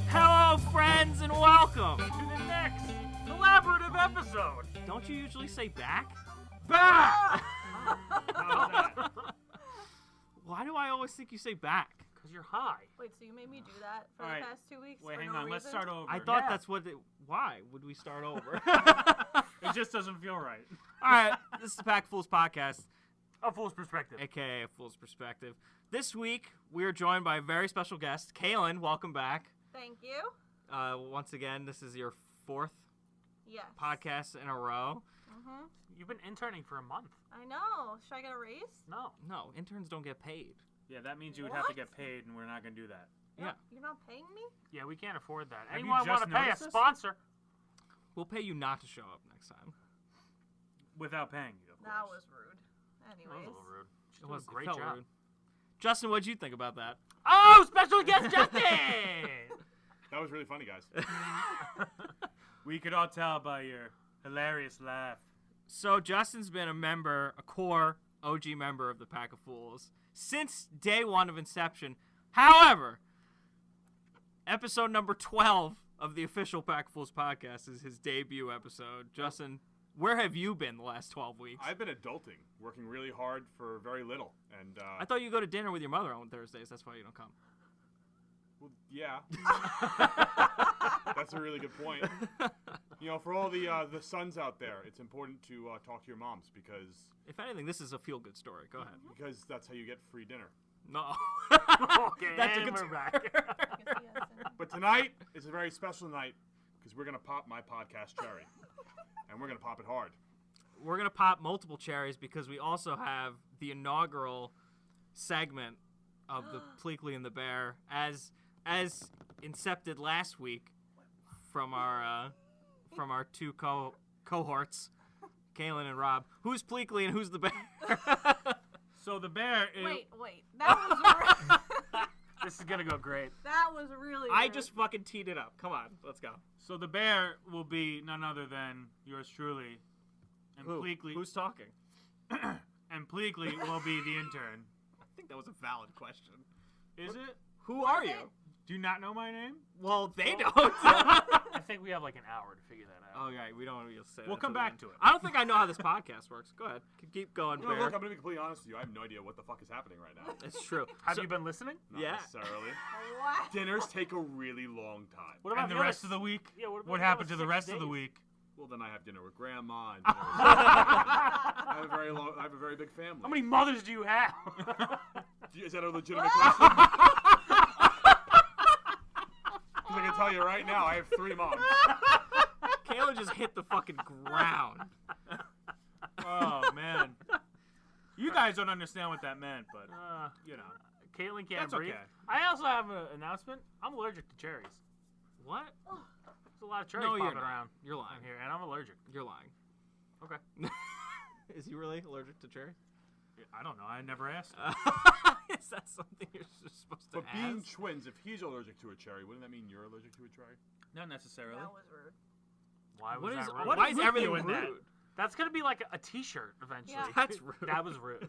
Hello, friends, and welcome To the next collaborative episode. Don't you usually say back? Back! How's that? Why do I always think you say back? Because you're high. Wait, so you made me do that for All the right. past 2 weeks? Wait, for hang no on. Let's reason? start over. I thought Yeah. that's what it... Why would we start over? It just doesn't feel right. All right, this is the Pack Fools Podcast, A fool's perspective. a.k.a. A Fool's Perspective. This week, we are joined by a very special guest, Kaylin. Welcome back. Thank you. Once again, this is your fourth Yes. podcast in a row. Mm-hmm. You've been interning for a month. I know. Should I get a raise? No. No, interns don't get paid. Yeah, that means you would have to What? get paid, and we're not going to do that. Yeah. You're not paying me? Yeah, we can't afford that. Have you Anyone want just to pay a noticed this? sponsor We'll pay you not to show up next time. Without paying you, of course. That was rude. That was Anyways. a little rude. She's It doing was a great it felt job. rude. Justin, what'd you think about that? Oh, special guest Justin! That was really funny, guys. We could all tell by your hilarious laugh. So Justin's been a core OG member of the Pack of Fools since day one of inception. However, episode number 12 of the official Pack of Fools podcast is his debut episode. Justin, where have you been the last 12 weeks? I've been adulting, working really hard for very little, and I thought you go to dinner with your mother on Thursdays. That's why you don't come. well, yeah, that's a really good point. You know, for all the sons out there, it's important to talk to your moms because If anything, this is a feel-good story. Go ahead. that's how you get free dinner. No. Okay, That's a and good we're back. But tonight is a very special night because we're gonna pop my podcast cherry, and we're gonna pop it hard. We're going to pop multiple cherries because we also have the inaugural segment of the Pleakley and the Bear as incepted last week from our two cohorts, Kaylin and Rob. Who's Pleakley and who's the Bear? So the bear is. Wait. That was This is going to go great. that was really I rude. just fucking teed it up. Come on, let's go. So the bear will be none other than yours truly, and Pleakley. Who's talking? And Pleakley will be the intern. I think that was a valid question. Is it? Who are Was you? it? Do you not know my name? Well, they don't. I think we have like an hour to figure that out. Oh, yeah, we don't want to say We'll that come till the back end. to it. I don't think I know how this podcast works. Go ahead. Keep going, No, Bear. look, I'm gonna be completely honest with you. I have no idea what the fuck is happening right now. It's true. Have So- you been listening? Not Yeah. necessarily. What? Dinners take a really long time. What about and the other rest of the week? Yeah, what about What the happened other to the 6 rest of the days? week? Well, then I have dinner with grandma. And dinner with I have a very big family. How many mothers do you have? Is that a legitimate question? Because I can tell you right now, I have 3 moms. Kayla just hit the fucking ground. Oh man, you guys don't understand what that meant, but you know. Caitlin can't That's breathe. okay. I also have an announcement. I'm allergic to cherries. What? There's a lot of cherries No, you're popping not. around You're lying. in here, and I'm allergic. You're lying. Okay. Is he really allergic to cherries? I don't know. I never asked. Is that something you're just supposed to But being ask? twins, if he's allergic to a cherry, wouldn't that mean you're allergic to a cherry? Not necessarily. That was rude. Why What was is, that rude? why is with everything you in rude? that? That's gonna be like a T-shirt eventually. Yeah. That's rude. That was rude.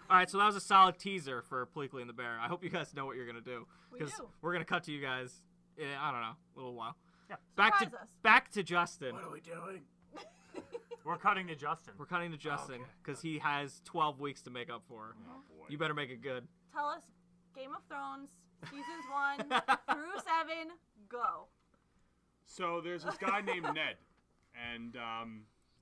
All right, so that was a solid teaser for Pleakley and the Bear. I hope you guys know what you're gonna do, We do. we're gonna cut to you guys. In, I don't know, a little while. Yeah. Surprise us. Back to Justin. What are we doing? We're cutting to Justin. We're cutting to Justin Okay. because he has 12 weeks to make up for. Oh boy. You better make it good. Tell us Game of Thrones, seasons 1 through 7, go. So there's this guy named Ned, and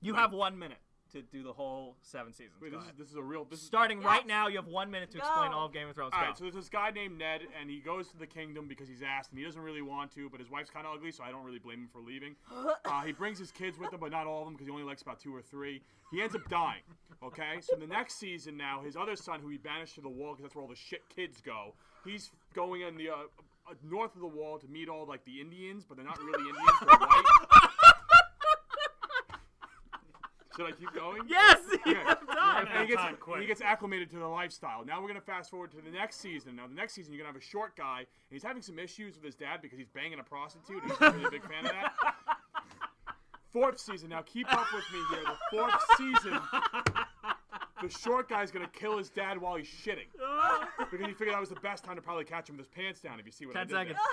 You have 1 minute to do the whole 7 seasons. wait, Go this ahead. is a real. This is Starting Yes. right now, you have 1 minute to explain Go. all of Game of Thrones. All Go. right, so there's this guy named Ned, and he goes to the kingdom because he's asked, and he doesn't really want to, but his wife's kind of ugly, so I don't really blame him for leaving. He brings his kids with him, but not all of them because he only likes about 2 or 3. He ends up dying, okay? So the next season now, his other son, who he banished to the wall because that's where all the shit kids go, he's going in the north of the wall to meet all, like, the Indians, but they're not really Indians, they're white. Should I keep going? Yes! Okay. Done. And Time quick. he gets acclimated to the lifestyle. Now we're going to fast forward to the next season. Now, the next season, you're going to have a short guy, and he's having some issues with his dad because he's banging a prostitute, and he's a really big fan of that. 4th season. Now keep up with me here. The 4th season, the short guy's gonna kill his dad while he's shitting because he figured that was the best time to probably catch him with his pants down. If you see what 10 I did seconds. there.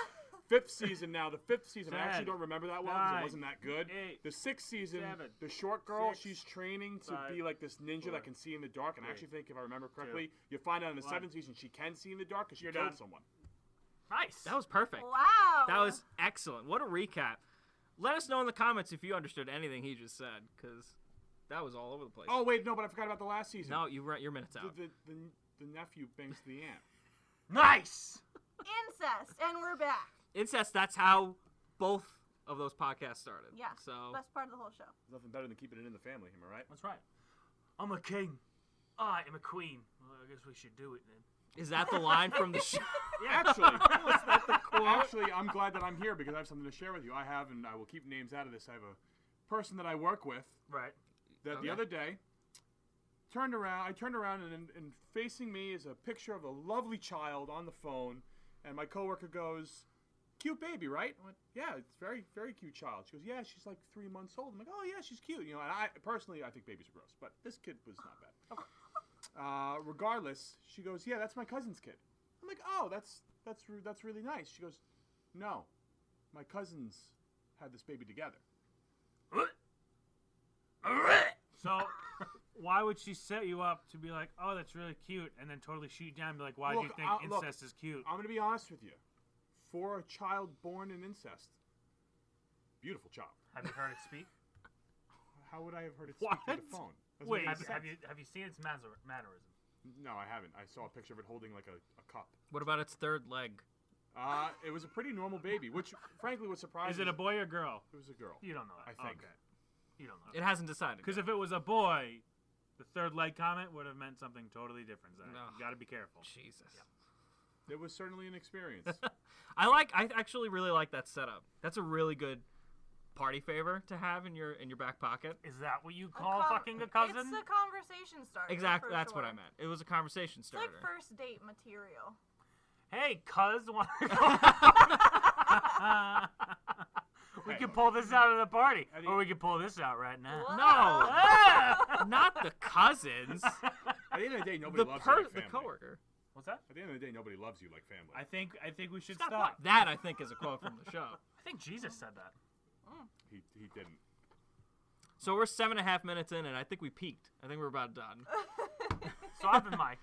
5th season now. The 5th season, I 10, actually don't remember that well because 9, it wasn't that good. 8, The 6th season, 7, the short girl, 6, she's training to 5, be like this ninja 4, that can see in the dark. And I 3, actually think, if I remember correctly, you find out in the 1. 7th season she can see in the dark because she You're killed done. someone. Nice. That was perfect. Wow. That was excellent. What a recap. Let us know in the comments if you understood anything he just said, because that was all over the place. Oh wait, no, but I forgot about the last season. No, your minute's out. The nephew bangs the aunt. Nice. Incest, and we're back. Incest, that's how both of those podcasts started. Yeah. So Best part of the whole show. There's nothing better than keeping it in the family. Am I right? That's right. I'm a king. I am a queen. Well, I guess we should do it then. is that the line from the show? Actually, I'm glad that I'm here because I have something to share with you. I have, and I will keep names out of this. I have a person that I work with Right. that the other day turned around. I turned around, and facing me is a picture of a lovely child on the phone. And my coworker goes, "Cute baby, right?" I went, "Yeah, it's very, very cute child." She goes, "Yeah, she's like 3 months old." I'm like, "Oh yeah, she's cute." You know, and I personally, I think babies are gross, but this kid was not bad. Regardless, she goes, "Yeah, that's my cousin's kid." I'm like, "Oh, that's really nice." She goes, "No, my cousins had this baby together." So, why would she set you up to be like, "Oh, that's really cute," and then totally shoot you down and be like, "Why do you think look, incest is cute?" I'm gonna be honest with you. For a child born in incest, beautiful child. Have you heard it speak? How would I have heard it speak through the What? phone? Doesn't Wait, make have sense. you seen its mannerism? No, I haven't. I saw a picture of it holding like a cup. What about its third leg? It was a pretty normal baby, which frankly was surprising. Is it a boy or girl? It was a girl. You don't know that. I think. Okay. You don't know. It hasn't decided. Because if it was a boy, the third leg comment would have meant something totally different, Zach. No. You got to be careful. Jesus. It was certainly an experience. I actually really like that setup. That's a really good party favor to have in your back pocket. Is that what you call fucking a cousin? It's a conversation starter. Exactly. for That's what sure. I meant. It was a conversation It's starter. like first date material. Hey, cuz, wanna we Hey. can pull this out of the party, Eddie- or we can pull this out right now. What? No, Ah! not the cousins. At the end of the day, nobody the loves you like the family. coworker. What's that? At the end of the day, nobody loves you like family. I think we should Stop. stop. That I think is a quote from the show. I think Jesus said that. He didn't. So we're 7.5 minutes in, and I think we peaked. I think we're about done. So I've been Mike.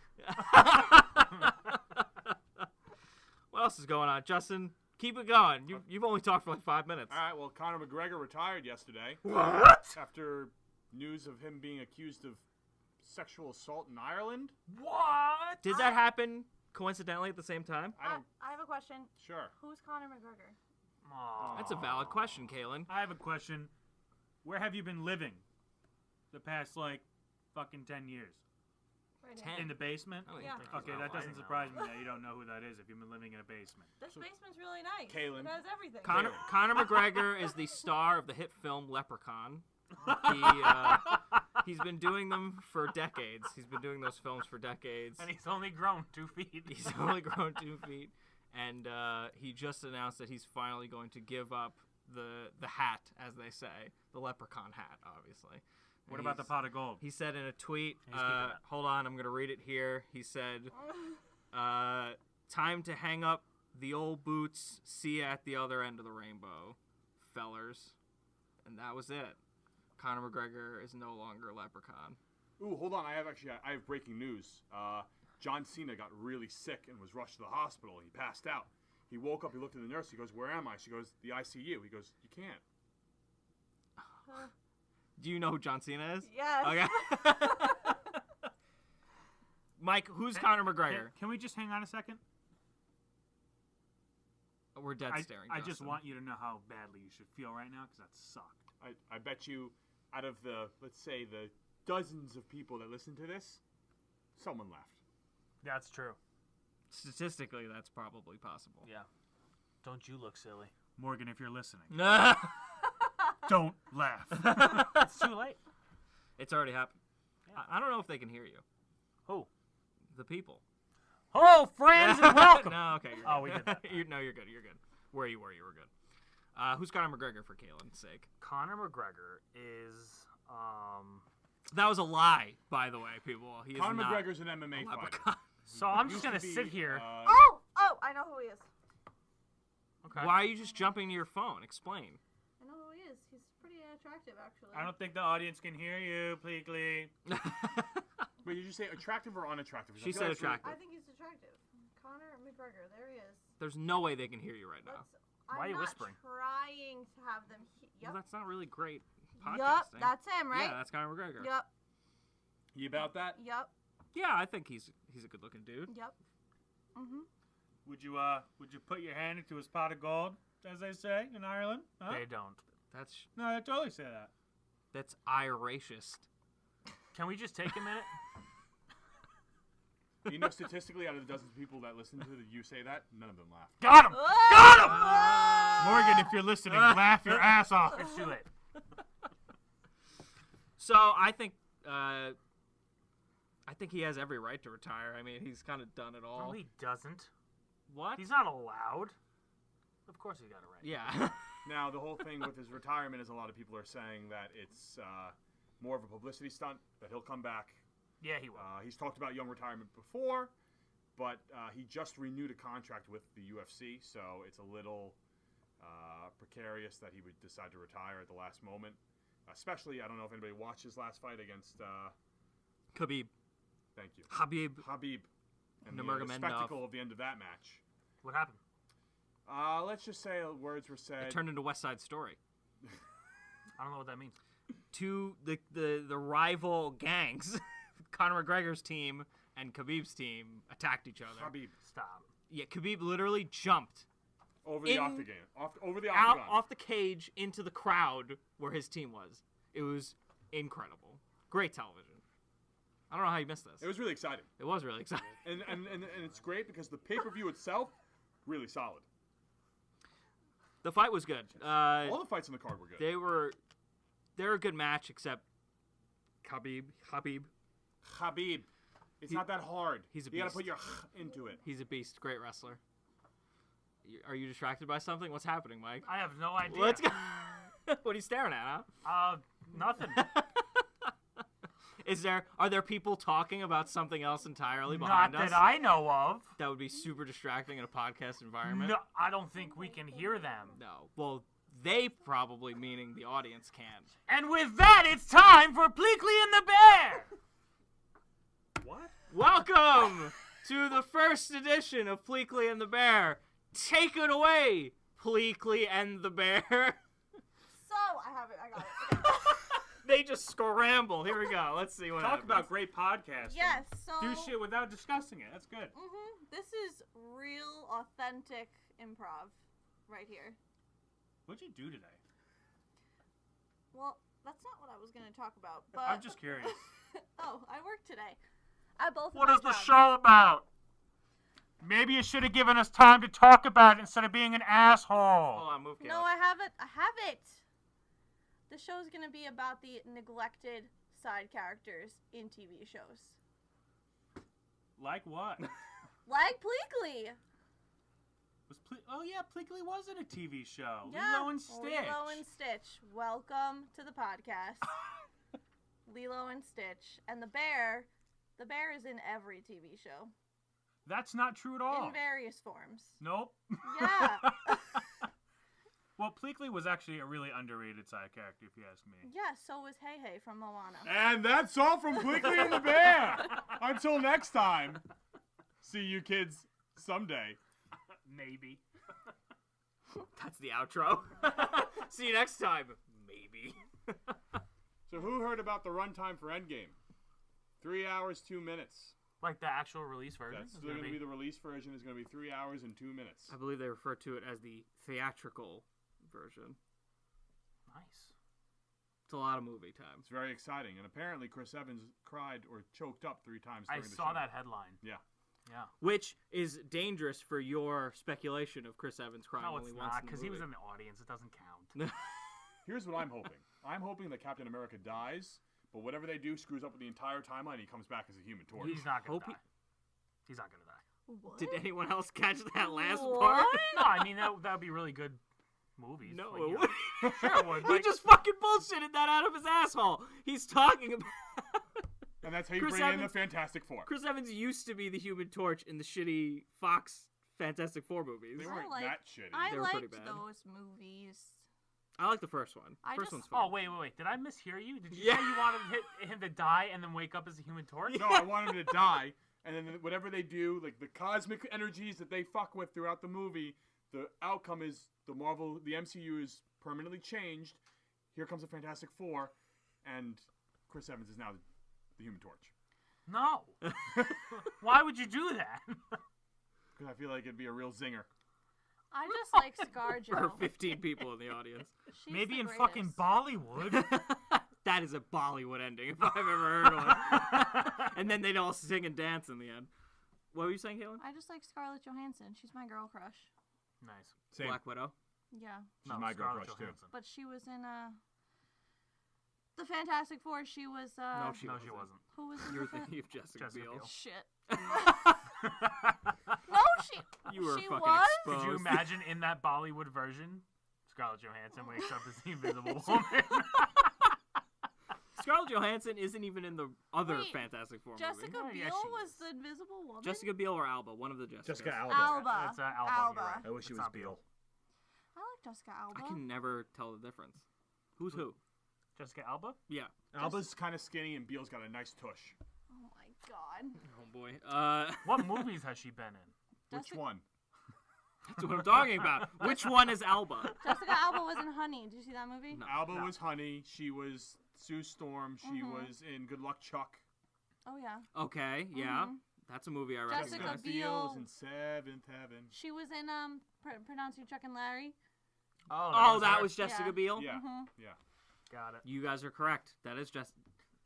What else is going on, Justin? Keep it going. You've only talked for like 5 minutes. All right. Well, Conor McGregor retired yesterday What? after news of him being accused of sexual assault in Ireland. What? Did that happen coincidentally at the same time? I don't. I have a question. Sure. Who's Conor McGregor? Aw. That's a valid question, Kaylin. I have a question. Where have you been living the past, like, fucking 10 years? Right 10. In the basement? I don't even Yeah. think he's Okay, that that long. doesn't surprise me that you don't know who that is if you've been living in a basement. This basement's really nice. Kaylin. It has everything. Conor McGregor is the star of the hit film Leprechaun. He's been doing them for decades. He's been doing those films for decades. And he's only grown 2 feet. He's only grown 2 feet, and he just announced that he's finally going to give up the hat, as they say, the leprechaun hat, obviously. What And about the pot of gold? He said in a tweet, He's keeping that. hold on, I'm going to read it here. He said, time to hang up the old boots, see you at the other end of the rainbow, fellers. And that was it. Conor McGregor is no longer a leprechaun. Ooh, hold on. I have breaking news. John Cena got really sick and was rushed to the hospital. He passed out. He woke up. He looked at the nurse. He goes, "Where am I?" She goes, "The ICU." He goes, "You can't." Do you know who John Cena is? Yes. Okay. Mike, who's Conor McGregor? Can we just hang on a second? We're dead staring. I just Justin. want you to know how badly you should feel right now because that sucked. I bet you, out of the, let's say, the dozens of people that listen to this, someone left. That's true. Statistically, that's probably possible. Yeah. Don't you look silly. Morgan, if you're listening, No. don't laugh. It's too late. It's already happened. Yeah. I don't know if they can hear you. Who? The people. Hello, friends, and welcome. No, okay. You're Oh, good. we did that. You're good. You're good. Where you were good. Who's Conor McGregor for Kaylin's sake? Conor McGregor is That was a lie, by the way, people. He is Conor not McGregor's an MMA a fighter. leprechaun. So I'm just Used to gonna be, sit here. Oh, I know who he is. Okay. Why are you just jumping to your phone? Explain. I know who he is. He's pretty attractive, actually. I don't think the audience can hear you, Pleakley. Wait, did you say attractive or unattractive? 'Cause I She feel said like it's really- attractive. I think he's attractive. Conor McGregor, there he is. There's no way they can hear you right now. I'm Why are you not whispering? trying to have them. Well, Yep. that's not really great podcasting. Yup, that's him, right? Yeah, that's Conor McGregor. Yup. You about that? Yup. Yeah, I think he's a good-looking dude. Yup. Mhm. Would you put your hand into his pot of gold, as they say in Ireland? Huh? They don't. That's They totally say that. Irishist. Can we just take a minute? You know, statistically, out of the dozens of people that listen to you say that, none of them laugh. Got him! Got him! Morgan, if you're listening, laugh your ass off. It's too late. So I think he has every right to retire. I mean, he's kind of done it all. No, he doesn't. What? He's not allowed. Of course he's got a right. Yeah. Now, the whole thing with his retirement is a lot of people are saying that it's more of a publicity stunt, that he'll come back. Yeah, he will. He's talked about young retirement before, but he just renewed a contract with the UFC, so it's a little precarious that he would decide to retire at the last moment. Especially, I don't know if anybody watched his last fight against Khabib. Thank you. Habib. And the Nurmagomedov. spectacle of the end of that match. What happened? Let's just say words were said. It turned into West Side Story. I don't know what that means. To the rival gangs, Conor McGregor's team and Khabib's team attacked each other. Khabib. Stop. Yeah, Khabib literally jumped Over the octagon. Over the out octagon. off the cage into the crowd where his team was. It was incredible. Great television. I don't know how you missed this. It was really exciting. It was really exciting. And it's great because the pay-per-view itself, really solid. The fight was good. All the fights on the card were good. They were a good match, except Habib. It's not that hard. He's a You gotta beast. put your into it. He's a beast. Great wrestler. Are you distracted by something? What's happening, Mike? I have no idea. Let's go. What are you staring at, huh? Nothing. Are there people talking about something else entirely Not behind us? that I know of. That would be super distracting in a podcast environment. No, I don't think we can hear them. No. Well, they probably, meaning the audience, can. And with that, it's time for Pleakley and the Bear. What? Welcome to the first edition of Pleakley and the Bear. Take it away, Pleakley and the Bear. So, I have it. I got it. They just scramble. Here we go. Let's see what Talk happens. about great podcasting. Yes, so... Do shit without discussing it. That's good. This is real, authentic improv right here. What'd you do today? Well, that's not what I was going to talk about, but... I'm just curious. Oh, I worked today. At both What of is my the jobs. show about? Maybe you should have given us time to talk about it instead of being an asshole. Hold on, move No, I have it. I have it. The show's going to be about the neglected side characters in TV shows. Like what? Like Pleakley. Oh yeah, Pleakley was in a TV show. Yeah, Lilo and Stitch. Lilo and Stitch. Welcome to the podcast. Lilo and Stitch. And the bear is in every TV show. That's not true at all. In various forms. Nope. Yeah. Well, Pleakley was actually a really underrated side character, if you ask me. Yeah, so was Hey Hey from Moana. And that's all from Pleakley and the Bear. Until next time. See you kids someday. Maybe. That's the outro. See you next time. Maybe. So who heard about the runtime for Endgame? 3 hours, 2 minutes. Like the actual release version? That's going to be the release version. Is going to be 3 hours and 2 minutes. I believe they refer to it as the theatrical version. Nice. It's a lot of movie time. It's very exciting. And apparently Chris Evans cried or choked up 3 times during the show. I saw that headline. Yeah. Yeah. Which is dangerous for your speculation of Chris Evans crying No, only it's once not, in the because he was movie. in the audience. It doesn't count. Here's what I'm hoping. I'm hoping that Captain America dies, but whatever they do screws up with the entire timeline. He comes back as a Human Torch. He's not going Hope to die. He's not going to die. What? Did anyone else catch that last What? part? No, I mean, that would be really good movies. No, like, it you know. wouldn't. Sure it would. He Like, just fucking bullshitted that out of his asshole. He's talking about. And that's how you Chris bring in the Evans- Fantastic Four. Chris Evans used to be the Human Torch in the shitty Fox Fantastic Four movies. They weren't like- that shitty. I They were pretty liked bad. those movies. I like the first one. I First just- one's fun. oh, wait. Did I mishear you? Did you Yeah. say you wanted him to die and then wake up as a Human Torch? No, I want him to die, and then whatever they do, like the cosmic energies that they fuck with throughout the movie, the outcome is the MCU is permanently changed. Here comes the Fantastic Four, and Chris Evans is now the Human Torch. No. Why would you do that? Because I feel like it'd be a real zinger. I just like ScarJo. For 15 people in the audience. She's Maybe the in greatest. fucking Bollywood. That is a Bollywood ending if I've ever heard one. And then they'd all sing and dance in the end. What were you saying, Caitlin? I just like Scarlett Johansson. She's my girl crush. Nice. Same. Black Widow. Yeah. She's my girl Scarlett crush, too. Johansson. But she was in the Fantastic Four. She was No, She wasn't. who was in You're the fa- thinking of Jessica Jessica Biel. Biel. Shit. No, she. You were she fucking was? exposed. Could you imagine in that Bollywood version, Scarlett Johansson wakes up as the Invisible Woman? Scarlett Johansson isn't even in the other Wait, Fantastic Four Jessica movie. Oh, Biel yeah, she was is. the Invisible Woman. Jessica Biel or Alba, one of the Jessicas. Jessica Alba. Alba. It's Alba. Alba. You're right. I wish It's it was not Biel. I like Jessica Alba. I can never tell the difference. Who's who? Jessica Alba? Yeah. Alba's kind of skinny, and Beal's got a nice tush. Oh my god. Oh boy. What movies has she been in? Which one? That's what I'm talking about. Which one is Alba? Jessica Alba was in Honey. Did you see that movie? No. Alba was Honey. She was Sue Storm. She was in Good Luck Chuck. Oh yeah. Okay, yeah. Mhm. That's a movie I Jessica recognize. Biel. was in Seventh Heaven. She was in Pronounce You Chuck and Larry. Oh, that her? was Jessica Yeah. Biel? Yeah, Mhm. yeah. Got it. You guys are correct. That is just...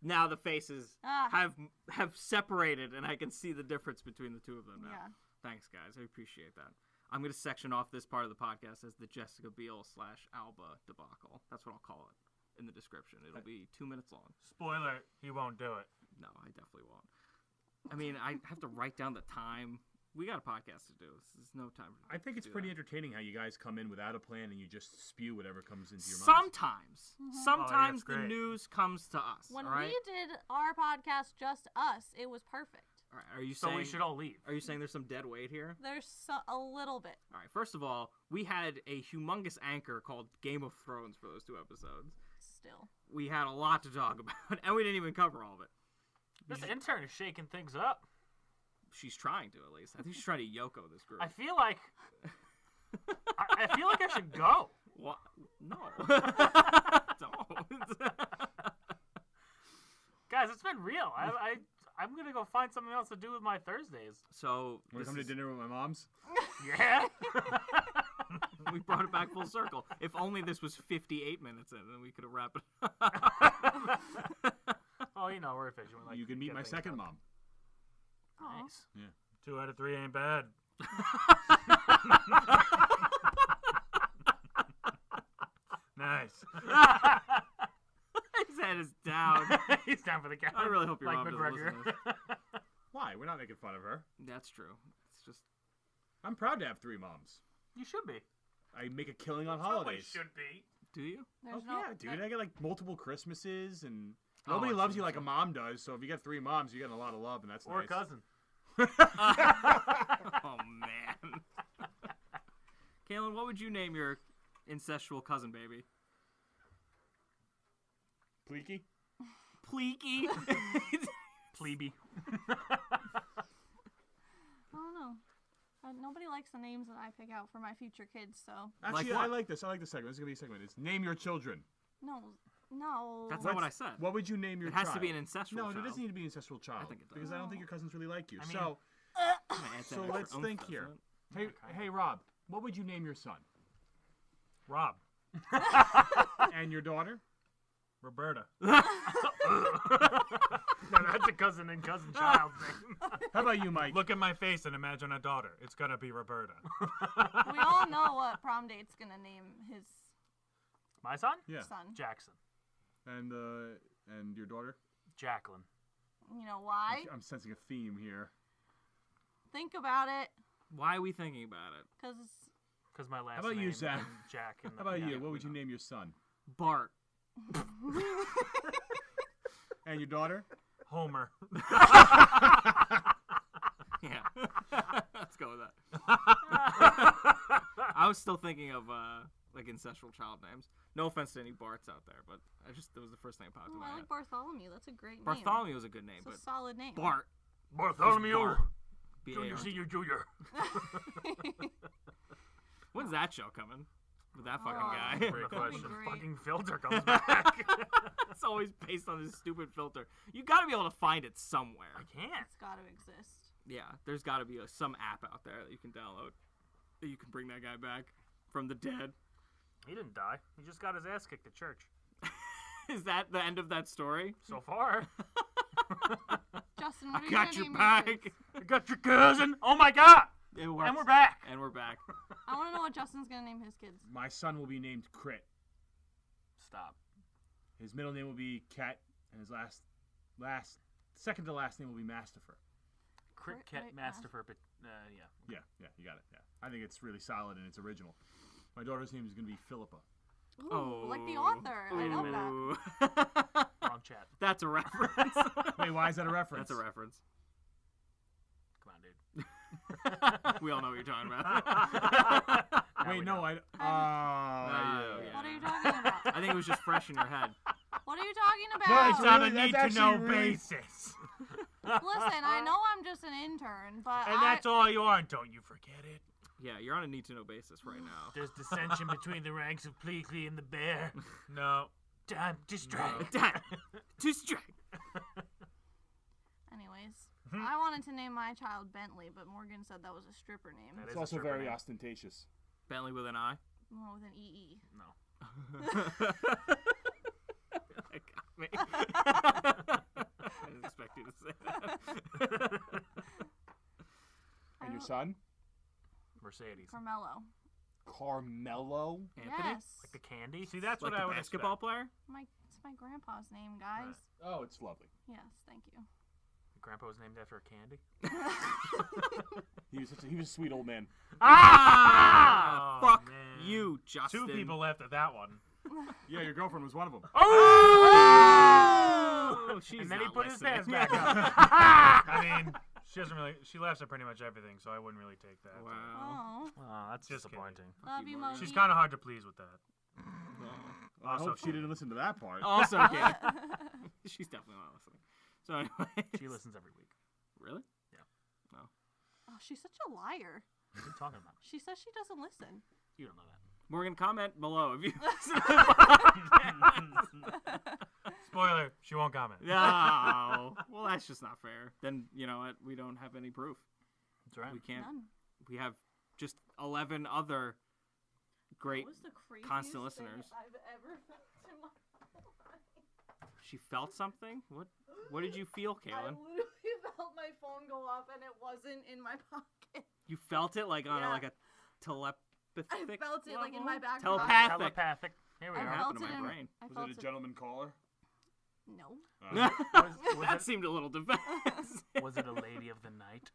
Now the faces Ah. have separated, and I can see the difference between the two of them now. Yeah. Thanks, guys. I appreciate that. I'm going to section off this part of the podcast as the Jessica Biel / Alba debacle. That's what I'll call it in the description. It'll be 2 minutes long. Spoiler, he won't do it. No, I definitely won't. I mean, I have to write down the time. We got a podcast to do. There's no time. I think it's do pretty that. entertaining how you guys come in without a plan and you just spew whatever comes into your mind. Sometimes. Mhm. Sometimes Oh, yeah, the it's great. news comes to us. When all right? we did our podcast, just us, it was perfect. All right, are you So saying we should all leave. Are you saying there's some dead weight here? There's a little bit. All right. First of all, we had a humongous anchor called Game of Thrones for those 2 episodes. Still. We had a lot to talk about, and we didn't even cover all of it. This intern is shaking things up. She's trying to, at least. I think she's trying to Yoko this group. I feel like I feel like I should go. What? No. Don't. Guys, it's been real. I'm gonna go find something else to do with my Thursdays. So Want to this come to is- dinner with my mom's? Yeah. we brought it back full circle. If only this was 58 minutes in, then we could have wrapped it up. Oh, you know we're efficient. We like You can meet get my things second done. mom. Aw. Nice. 2 out of 3 ain't bad. Nice. His head is down. He's down for the count. I really hope your like mom doesn't McGregor. listen to Why? We're not making fun of her. That's true. It's just I'm proud to have 3 moms. You should be. I make a killing on Somebody holidays. should be. do you? There's Oh, no, yeah, dude. there- I get like multiple Christmases, and Oh, nobody I loves see, you I like a see. mom does. So if you get 3 moms, you get a lot of love, and that's Or a nice. cousin. Oh man. Kaylin, what would you name your incestual cousin baby? Pleaky? Pleaky. Plebe. I don't know. Nobody likes the names that I pick out for my future kids, so Actually, what? I like this. I like this segment. This is gonna be a segment. It's name your children. no. That's not what I said. What would you name your It has child? to be an incestual No, child. it doesn't need to be an ancestral child. think it does. Because I don't think your cousins really like you. I mean- so, My aunt so had extra let's oomph, think doesn't here. it? Hey, Rob, what would you name your son? Rob. And your daughter? Roberta. No, that's a cousin and cousin child thing. How about you, Mike? Look at my face and imagine a daughter. It's gonna be Roberta. we all know what prom date's gonna name his My son? Yeah. son. Jackson. And your daughter? Jacqueline. You know why? I'm sensing a theme here. Think about it, Why are we thinking about it? because Because my last How about name you, Zach? and Jack. And How about yeah, you? What we would you know. name your son? Bart. And your daughter? Homer. Yeah. Let's go with that. I was still thinking of like ancestral child names. No offense to any Barts out there, but that was the first thing that popped in my I head. like Bartholomew. That's a great name. Bartholomew was a good name, It's a but solid name. Bart. Bartholomew. Bart. Junior, B-A-R-T. senior, junior. When's that show coming? With that fucking Oh. guy. Great That'd be question. great. Fucking filter comes back. It's always based on this stupid filter. You gotta be able to find it somewhere. I can't. It's got to exist. Yeah, there's gotta be some app out there that you can download that you can bring that guy back from the dead. He didn't die. He just got his ass kicked at church. Mm. Is that the end of that story? So far. Justin, what are I you got gonna your name back. kids? I got your cousin. Oh my god. It works. And we're back. And we're back. I want to know what Justin's gonna name his kids. My son will be named Crit. Stop. His middle name will be Ket, and his second to last name will be Mastifer. Crit Crit, Ket right, Mastifer, but yeah. Yeah, you got it. Yeah, I think it's really solid and it's original. My daughter's name is going to be Philippa. Ooh, like the author. I love that. that. Wrong chat. That's a reference. Wait, why is that a reference? That's a reference. Come on, dude. We all know what you're talking about. Now Wait, we no, know. I. yeah. What are you talking about? I think it was just fresh in your head. What are you talking No, about? it's It's on a really- that's need-to-know actually really- basis. Listen, I know I'm just an intern, but And that's all you are, and don't you forget it. Yeah, you're on a need-to-know basis right now. There's dissension between the ranks of Pleakley and the bear. No. Time to strike. Too straight. Anyways, I wanted to name my child Bentley, but Morgan said that was a stripper name. That It's is a also stripper very name. ostentatious. Bentley with an I. Well, with an EE. No. That got me. I didn't expect you to say that. And your son? Mercedes. Carmelo. Carmelo? Anthony? Yes. Like the candy? See, that's Like what the I would basketball expect. player? It's my grandpa's name, guys. Oh, it's lovely. Yes, thank you. Grandpa was named after a candy? He was a sweet old man. Ah! Oh, Fuck man. you, Justin. 2 people left at that one. Yeah, your girlfriend was one of them. Oh, she's And then he not put his listening. pants back up. I mean, she laughs at pretty much everything, so I wouldn't really take that. Wow. Oh, Oh, that's disappointing. love you, Mogi. She's kind of hard to please with that. I Also hope she didn't listen to that part. Also, kidding. She's definitely not listening. So anyway. She listens every week. Really? Oh, she's such a liar. What are you talking about? She says she doesn't listen. You don't know that. Morgan, comment below if you listen to the Spoiler, she won't comment. No. Well, that's just not fair. Then, you know what? We don't have any proof. That's right. We can't. None. We have just 11 other great. That was the craziest constant thing listeners. I've ever felt in my whole life. She felt something? What did you feel, I Kaylin? literally felt my phone go off and it wasn't in my pocket. You felt it like on Yeah. like a telepathic I felt it like in my back Telepathic. pocket. Telepathic. Here we I What are. felt happened to it my in brain? I Was felt it a gentleman caller? No, Was That it- seemed a little defensive. Was it a lady of the night?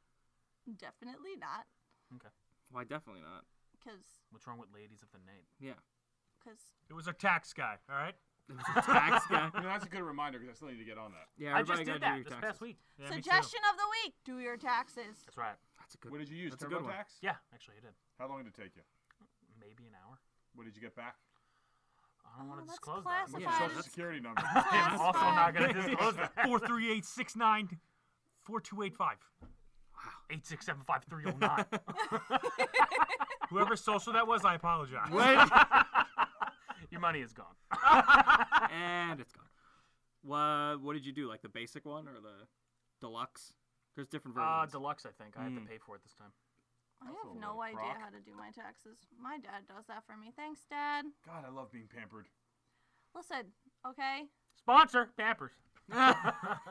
definitely not. Why, definitely not. Cause, What's wrong with ladies of the night? Yeah. It was a tax guy, all right? It was a tax guy. You know, that's a good reminder because I still need to get on that. Yeah, I everybody just did gotta do that your this taxes. past week. Yeah, me too. suggestion of the week: do your taxes. That's right. That's a good What did you use? That's a good one. TurboTax? Yeah, actually, I did. How long did it take you? Maybe an hour. What did you get back? I don't want to that's disclose classified. What's your Yeah, social that's- security number? that. I'm also fine. not going to disclose that. 43869-4285. Wow. 8675309. Whoever social that was, I apologize. Your money is gone. And it's gone. What did you do? Like the basic one or the deluxe? There's different versions. Deluxe, I think. I had to pay for it this time. I That's a have little no idea crock. how to do my taxes. My dad does that for me. Thanks, Dad. God, I love being pampered. Listen, okay? Sponsor Pampers.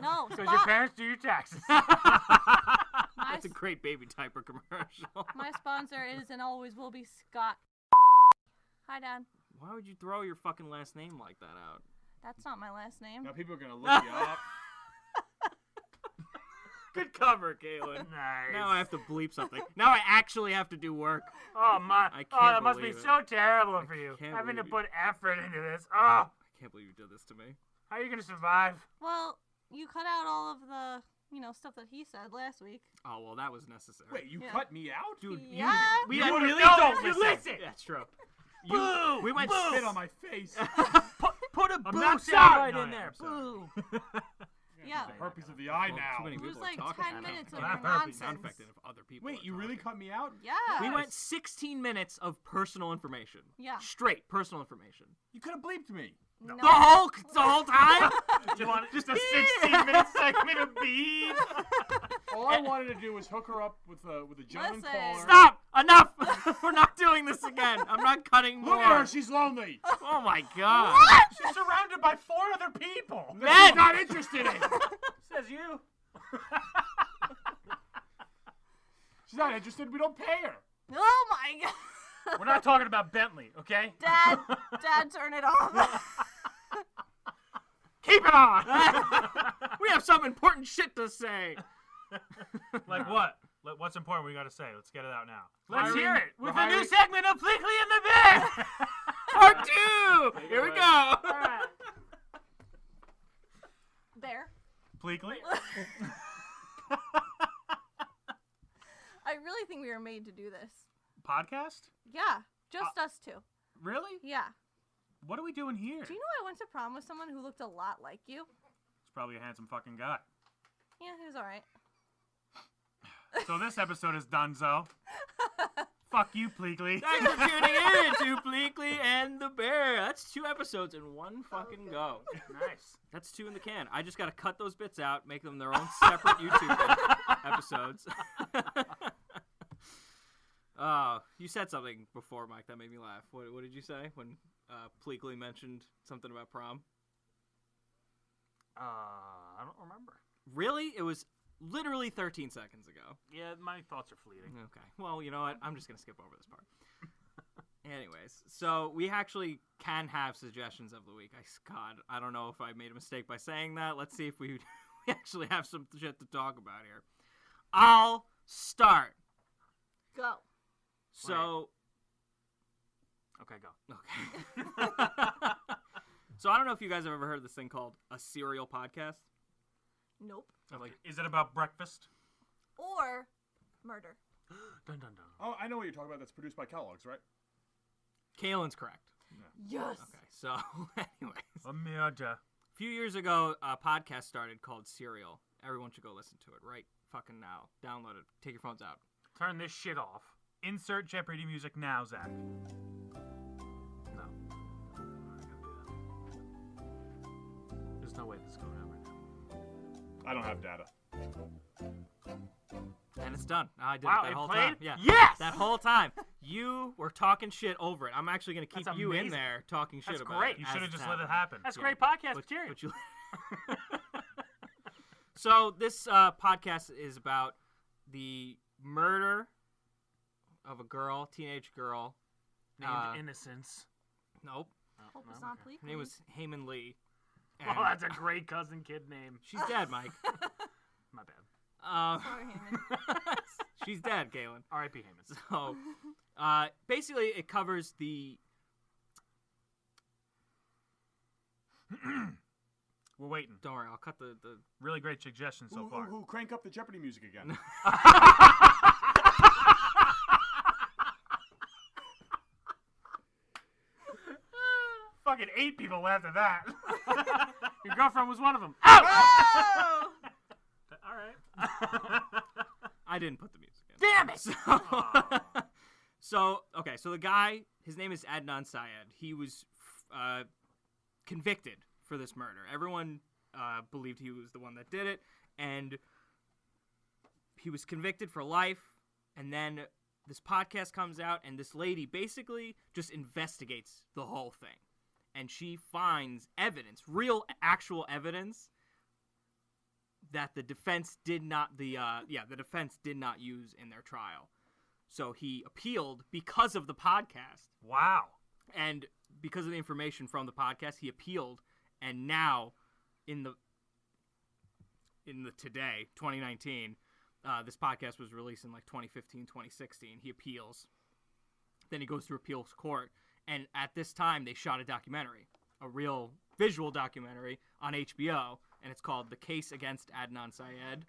No, Because your parents do your taxes. That's a great baby diaper commercial. my sponsor is and always will be Scott. Hi, Dad. Why would you throw your fucking last name like that out? That's not my last name. Now people are going to look you up. Good cover, Galen. Nice. Now I have to bleep something. Now I actually have to do work. Oh my! I can't that must be believe it. so terrible for you, can't having to believe put effort into this. Oh, I can't believe you did this to me. how are you gonna survive? Well, you cut out all of the, stuff that he said last week. Oh, well, that was necessary. Wait, you Yeah. cut me out? Dude, Yeah. we You had would've really known don't if you listen. listened. Yeah, that's true. Boo! We went Boo! Spit on my face. Put a I'm boo not sound sorry. right No, in no, there. I'm sorry. Boo! Yeah. The herpes of the eye Well, now. too many It was people are like talking. 10 minutes of I have nonsense. Sound effect if other people Wait, are you really talking. cut me out? Yeah. We went 16 minutes of personal information. Yeah. Straight personal information. You could have bleeped me. No. The whole time? You want just a 16-minute segment of bees? All I wanted to do was hook her up with a gentleman Listen. caller. Stop! Enough! We're not doing this again. I'm not cutting more. Look at her, she's lonely. Oh my god. She's surrounded by 4 other people. That she's not interested in. Says you. She's not interested. We don't pay her. Oh my god. We're not talking about Bentley, okay? Dad, turn it off. Keep it on. We have some important shit to say. Like what? What's important we got to say? Let's get it out now. Let's hear it We're with a new hiring- segment of Pleakley and the Bear. Part 2! Here we go. All right. Bear. Pleakley? I really think we were made to do this. Podcast? Yeah. Just us two. Really? Yeah. What are we doing here? Do you know I went to prom with someone who looked a lot like you? It's probably a handsome fucking guy. Yeah, he was alright. So this episode is donezo. Fuck you, Pleakley. Thanks for tuning in to Pleakley and the Bear. That's 2 episodes in one fucking go. Nice. That's 2 in the can. I just gotta cut those bits out, make them their own separate YouTube episodes. You said something before, Mike, that made me laugh. What did you say when Pleakley mentioned something about prom? I don't remember. Really? It was literally 13 seconds ago. Yeah, my thoughts are fleeting. Okay. Well, you know what? I'm just going to skip over this part. Anyways, so we actually can have suggestions of the week. God, I don't know if I made a mistake by saying that. Let's see if we actually have some shit to talk about here. I'll start. Go. So, Okay, go. okay. So I don't know if you guys have ever heard of this thing called a serial podcast. Nope. Like, is it about breakfast? Or murder. Dun dun dun. Oh, I know what you're talking about. That's produced by Kellogg's, right? Kalen's correct. Yes. Okay, so anyways. A murder. A few years ago, a podcast started called Serial. Everyone should go listen to it right fucking now. Download it. Take your phones out. Turn this shit off. Insert Jeopardy music now, Zach. No. There's no way this is going on right now. I don't have data. And it's done. I did Wow, it that it whole played? time. Yeah. Yes! That whole time. You were talking shit over it. I'm actually going to keep That's you in amazing. there talking shit That's about great. it. You as should have it's just let it happening. happen. That's Yeah. great podcast But material. you... So this podcast is about the murder of a girl, teenage girl. Named Innocence. Nope. Hope no, it's not okay. Pleakley. Her name was Heyman Lee. Oh, that's a great cousin kid name. She's dead, Mike. My bad. Sorry, Heyman. She's dead, Galen. R.I.P. Heyman. So, basically, it covers the. We're waiting. Don't worry, I'll cut the. Really great suggestion so far. Who crank up the Jeopardy music again? Fucking 8 people laughed at that. Your girlfriend was one of them. Oh! All right. I didn't put the music in. Damn it! So the guy, his name is Adnan Syed. He was convicted for this murder. Everyone believed he was the one that did it, and he was convicted for life. And then this podcast comes out, and this lady basically just investigates the whole thing. And she finds evidence, real, actual evidence, that the defense did not use in their trial. So he appealed because of the podcast, Wow. and because of the information from the podcast, he appealed, and now in the today, 2019, this podcast was released in like 2015, 2016. He appeals. Then he goes through appeals court. And at this time, they shot a documentary, a real visual documentary on HBO. And it's called The Case Against Adnan Syed.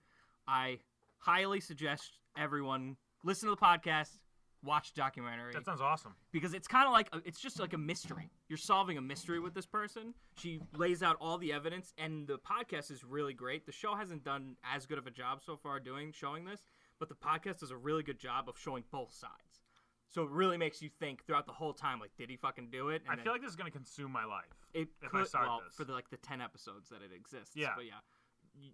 I highly suggest everyone listen to the podcast, watch the documentary. That sounds awesome. Because it's kind of like, it's just like a mystery. You're solving a mystery with this person. She lays out all the evidence, and the podcast is really great. The show hasn't done as good of a job so far showing this, but the podcast does a really good job of showing both sides. So it really makes you think throughout the whole time, like, did he fucking do it? And I feel like this is going to consume my life. It if could, I start well, this. for the 10 episodes that it exists. Yeah. But yeah,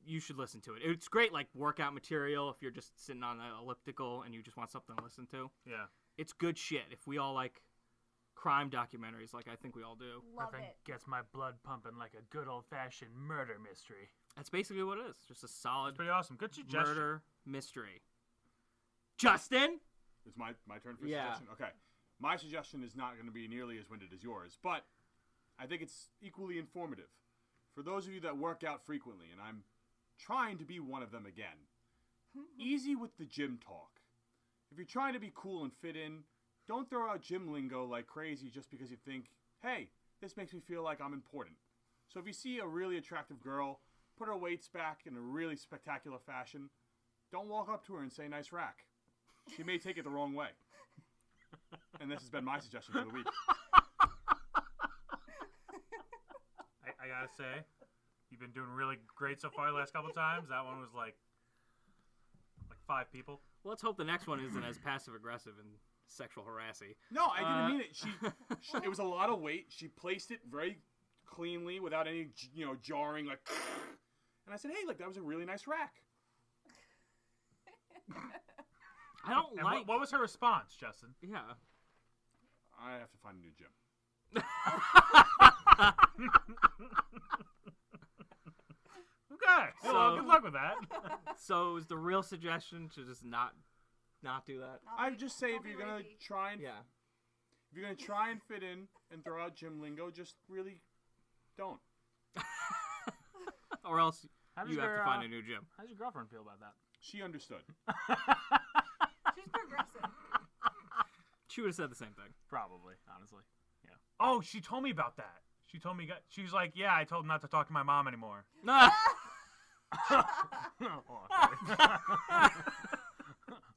you should listen to it. It's great, like, workout material if you're just sitting on the elliptical and you just want something to listen to. Yeah. It's good shit. If we all like crime documentaries, like I think we all do. Love Nothing it. gets my blood pumping like a good old-fashioned murder mystery. That's basically what it is. Just a solid Pretty awesome. Good suggestion. murder mystery. Justin? It's my turn for Yeah. suggestion? Okay. My suggestion is not going to be nearly as winded as yours, but I think it's equally informative. For those of you that work out frequently, and I'm trying to be one of them again, easy with the gym talk. If you're trying to be cool and fit in, don't throw out gym lingo like crazy just because you think, hey, this makes me feel like I'm important. So if you see a really attractive girl, put her weights back in a really spectacular fashion, don't walk up to her and say, nice rack. She may take it the wrong way. And this has been my suggestion for the week. I gotta say, you've been doing really great so far the last couple times. That one was like 5 people. Well, let's hope the next one isn't as passive-aggressive and sexual harassing. No, I didn't mean it. She it was a lot of weight. She placed it very cleanly without any, jarring, like. And I said, hey, look, that was a really nice rack. I don't And like... what was her response, Justin? Yeah. I have to find a new gym. Okay. Well, good luck with that. So is the real suggestion to just not do that? I would just say if you're gonna try and Yeah. if you're gonna try and fit in and throw out gym lingo, just really don't. Or else How does you have your, to find a new gym. How does your girlfriend feel about that? She understood. She's progressive. She would have said the same thing. Probably, honestly. Yeah. Oh, she told me about that. She told me, she was like, yeah, I told him not to talk to my mom anymore. Nah.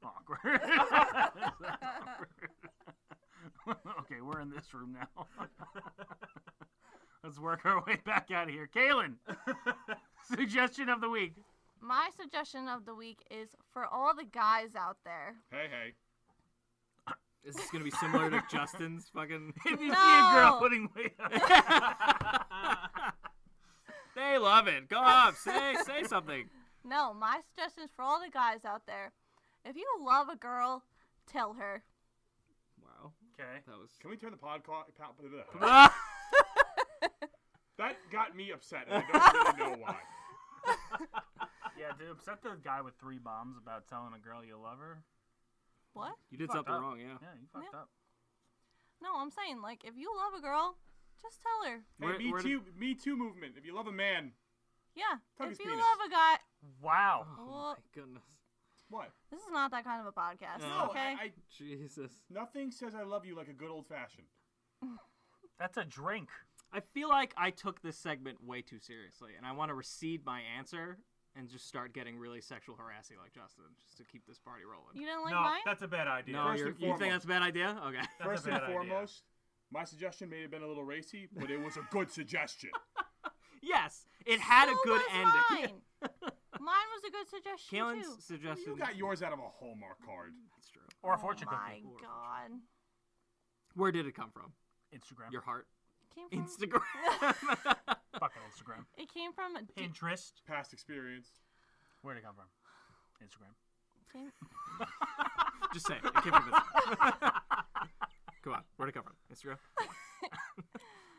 Awkward. Okay, we're in this room now. Let's work our way back out of here. Kaylin, suggestion of the week. My suggestion of the week is for all the guys out there. Hey. Is this gonna be similar to Justin's fucking? If you see a girl No. putting weight on. They love it. Go up. Say something. No, my suggestion is for all the guys out there. If you love a girl, tell her. Wow. Okay. That was. Can we turn the podcast? Ah! That got me upset, and I don't really know why. Yeah, to upset the guy with 3 bombs about telling a girl you love her. What? You did fucked something up. wrong, yeah. Yeah, you fucked up. No, I'm saying, like, if you love a girl, just tell her. Hey, Where Me Too movement. If you love a man, Yeah. Tug if his you penis. love a guy, Wow. Oh Well- my goodness. what? this is not that kind of a podcast, No, okay? I Jesus. nothing says I love you like a good old fashioned. That's a drink. I feel like I took this segment way too seriously, and I want to recede my answer and just start getting really sexual harassing like Justin, just to keep this party rolling. You didn't like No, mine? that's a bad idea. No, First you and think foremost. that's a bad idea? Okay. That's First a and bad idea. foremost, my suggestion may have been a little racy, but it was a good suggestion. Yes, it had a So good was ending. Mine was a good suggestion, Kalen's too. suggestion. You got yours out of a Hallmark card. That's true. Or a fortune Oh my cookie. god. Where did it come from? Instagram. Your heart? Came from, Instagram? Fucking Instagram. it came from... Pinterest. Past experience. Where'd it come from? Instagram. Came, Just say it. It came from Instagram. Come on. Where'd it come from? Instagram?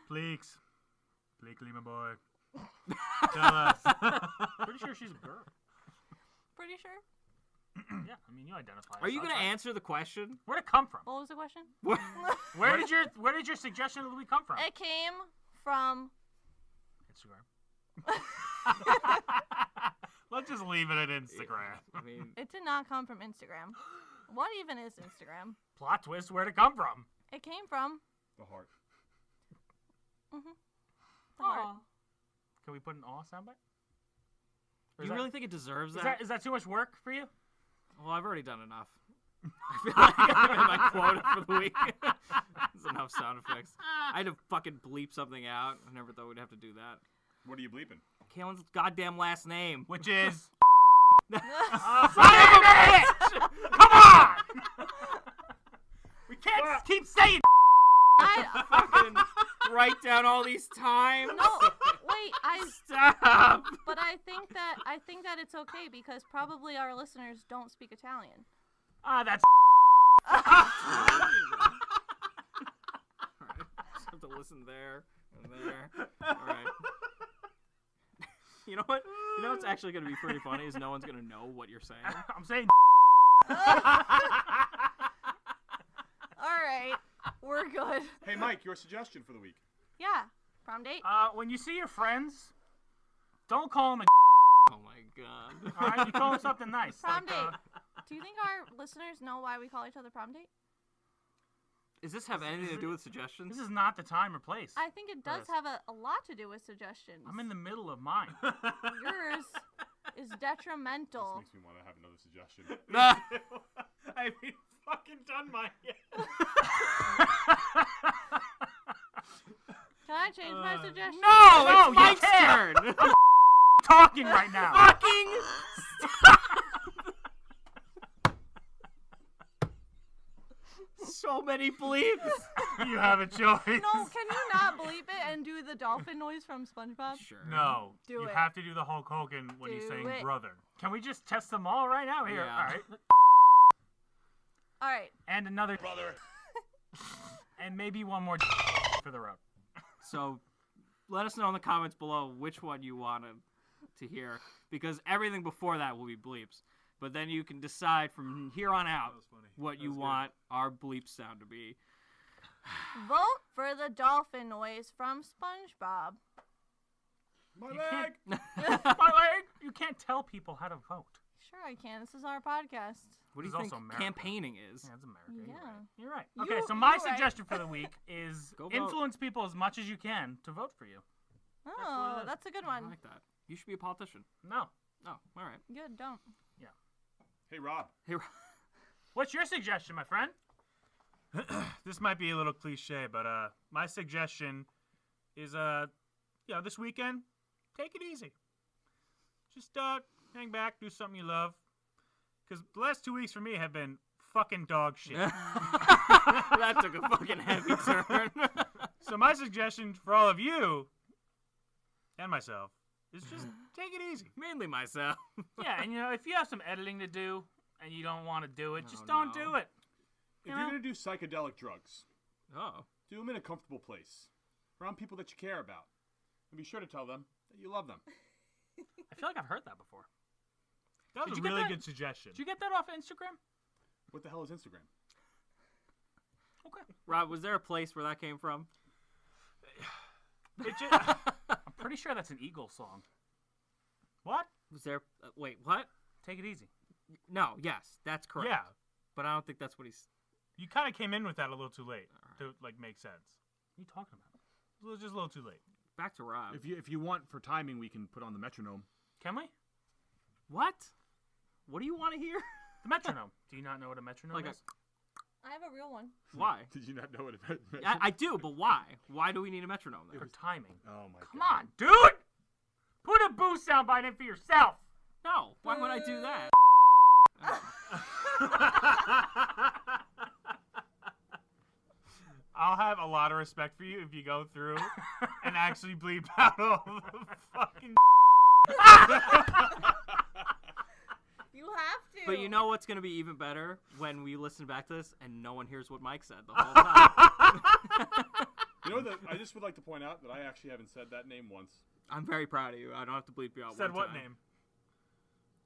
Pleaks. Pleakley, my boy. Tell us. Pretty sure she's a girl. pretty sure. Yeah, I mean, you identify. Are you as going to outside. answer the question? Where'd it come from? What was the question? Where did your suggestion of the week come from? It came from... Instagram. Look Let's just leave it at Instagram. I mean, It did not come from Instagram. What even is Instagram? Plot twist, where'd it come from? It came from The heart. the heart. Can we put an aw soundbite? do you really think it deserves Is that too much work for you? Well, I've already done enough. I feel like I've hit my quota for the week. That's enough sound effects. I had to fucking bleep something out. I never thought we'd have to do that. What are you bleeping? Kalen's goddamn last name. Which is... Son of a bitch! Come on! We can't keep saying I fucking write down all these times. no wait. Stop. But I think that it's okay because probably our listeners don't speak Italian. that's... Alright. Just have to listen there and there. Alright. You know what? You know what's actually going to be pretty funny is no one's going to know what you're saying. I'm saying... All right, we're good. Hey, Mike, your suggestion for the week. Yeah, prom date. when you see your friends, don't call them a... Oh my god. All right, you call them something nice. Prom like, date. Do you think our listeners know why we call each other prom date? Does this have anything to do with suggestions? This is not the time or place. I think it does Yes. have a lot to do with suggestions. I'm in the middle of mine. Yours is detrimental. This makes me want to have another suggestion. I mean, fucking done my... Can I change my suggestion? No, No, it's you Mike's can't. turn. talking right now. Fucking stop. So many bleeps. You have a choice. No, can you not bleep it and do the dolphin noise from SpongeBob? Sure. No. Do you it. have to do the Hulk Hogan when he's Do saying it. brother. Can we just test them all right now? Here. Yeah. All right. All right. And another brother. And maybe one more for the road. So, let us know in the comments below which one you wanted to hear, because everything before that will be bleeps. But then you can decide from here on out That was funny. what you was good. want our bleep sound to be. Vote for the dolphin noise from SpongeBob. My You leg! can't- My leg! You can't tell people how to vote. Sure, I can. This is our podcast. What do This you is think also America. campaigning is? Yeah, it's America. Yeah. You're right. You- Okay, so my you're right. suggestion for the week is Go vote. influence people as much as you can to vote for you. what Oh, it is. that's a good I one. like that. You should be a politician. No. Oh, all right. Good, don't. Hey, Rob. Here. What's your suggestion, my friend? This might be a little cliche, but my suggestion is this weekend, take it easy. Just hang back, do something you love. Because the last 2 weeks for me have been fucking dog shit. That took a fucking heavy turn. So my suggestion for all of you and myself is just take it easy. Mainly myself. Yeah, and if you have some editing to do and you don't want to do it, just Oh, don't no. do it. If You you're know? going to do psychedelic drugs, Oh. do them in a comfortable place, around people that you care about. And be sure to tell them that you love them. I feel like I've heard that before. That was Did a you get really that? good suggestion. Did you get that off Instagram? What the hell is Instagram? Okay. Rob, was there a place where that came from? I'm pretty sure that's an Eagle song. What? Was there? Wait, what? Take it easy. No, yes, that's correct. Yeah. But I don't think that's what he's. You kind of came in with that a little too late to make sense. What are you talking about? It was just a little too late. Back to Rob. If you want for timing, we can put on the metronome. Can we? What? What do you want to hear? The metronome. Do you not know what a metronome Like a- is? I have a real one. Why? Did you not know what it meant? I do, but why? Why do we need a metronome For there? timing. Oh my Come god. on, dude! Put a boo soundbite in for yourself! No, why would I do that? I'll have a lot of respect for you if you go through and actually bleep out all the fucking You have to. But you know what's going to be even better? When we listen back to this and no one hears what Mike said the whole time. You know that I just would like to point out that I actually haven't said that name once. I'm very proud of you. I don't have to bleep you out Said one what time. name?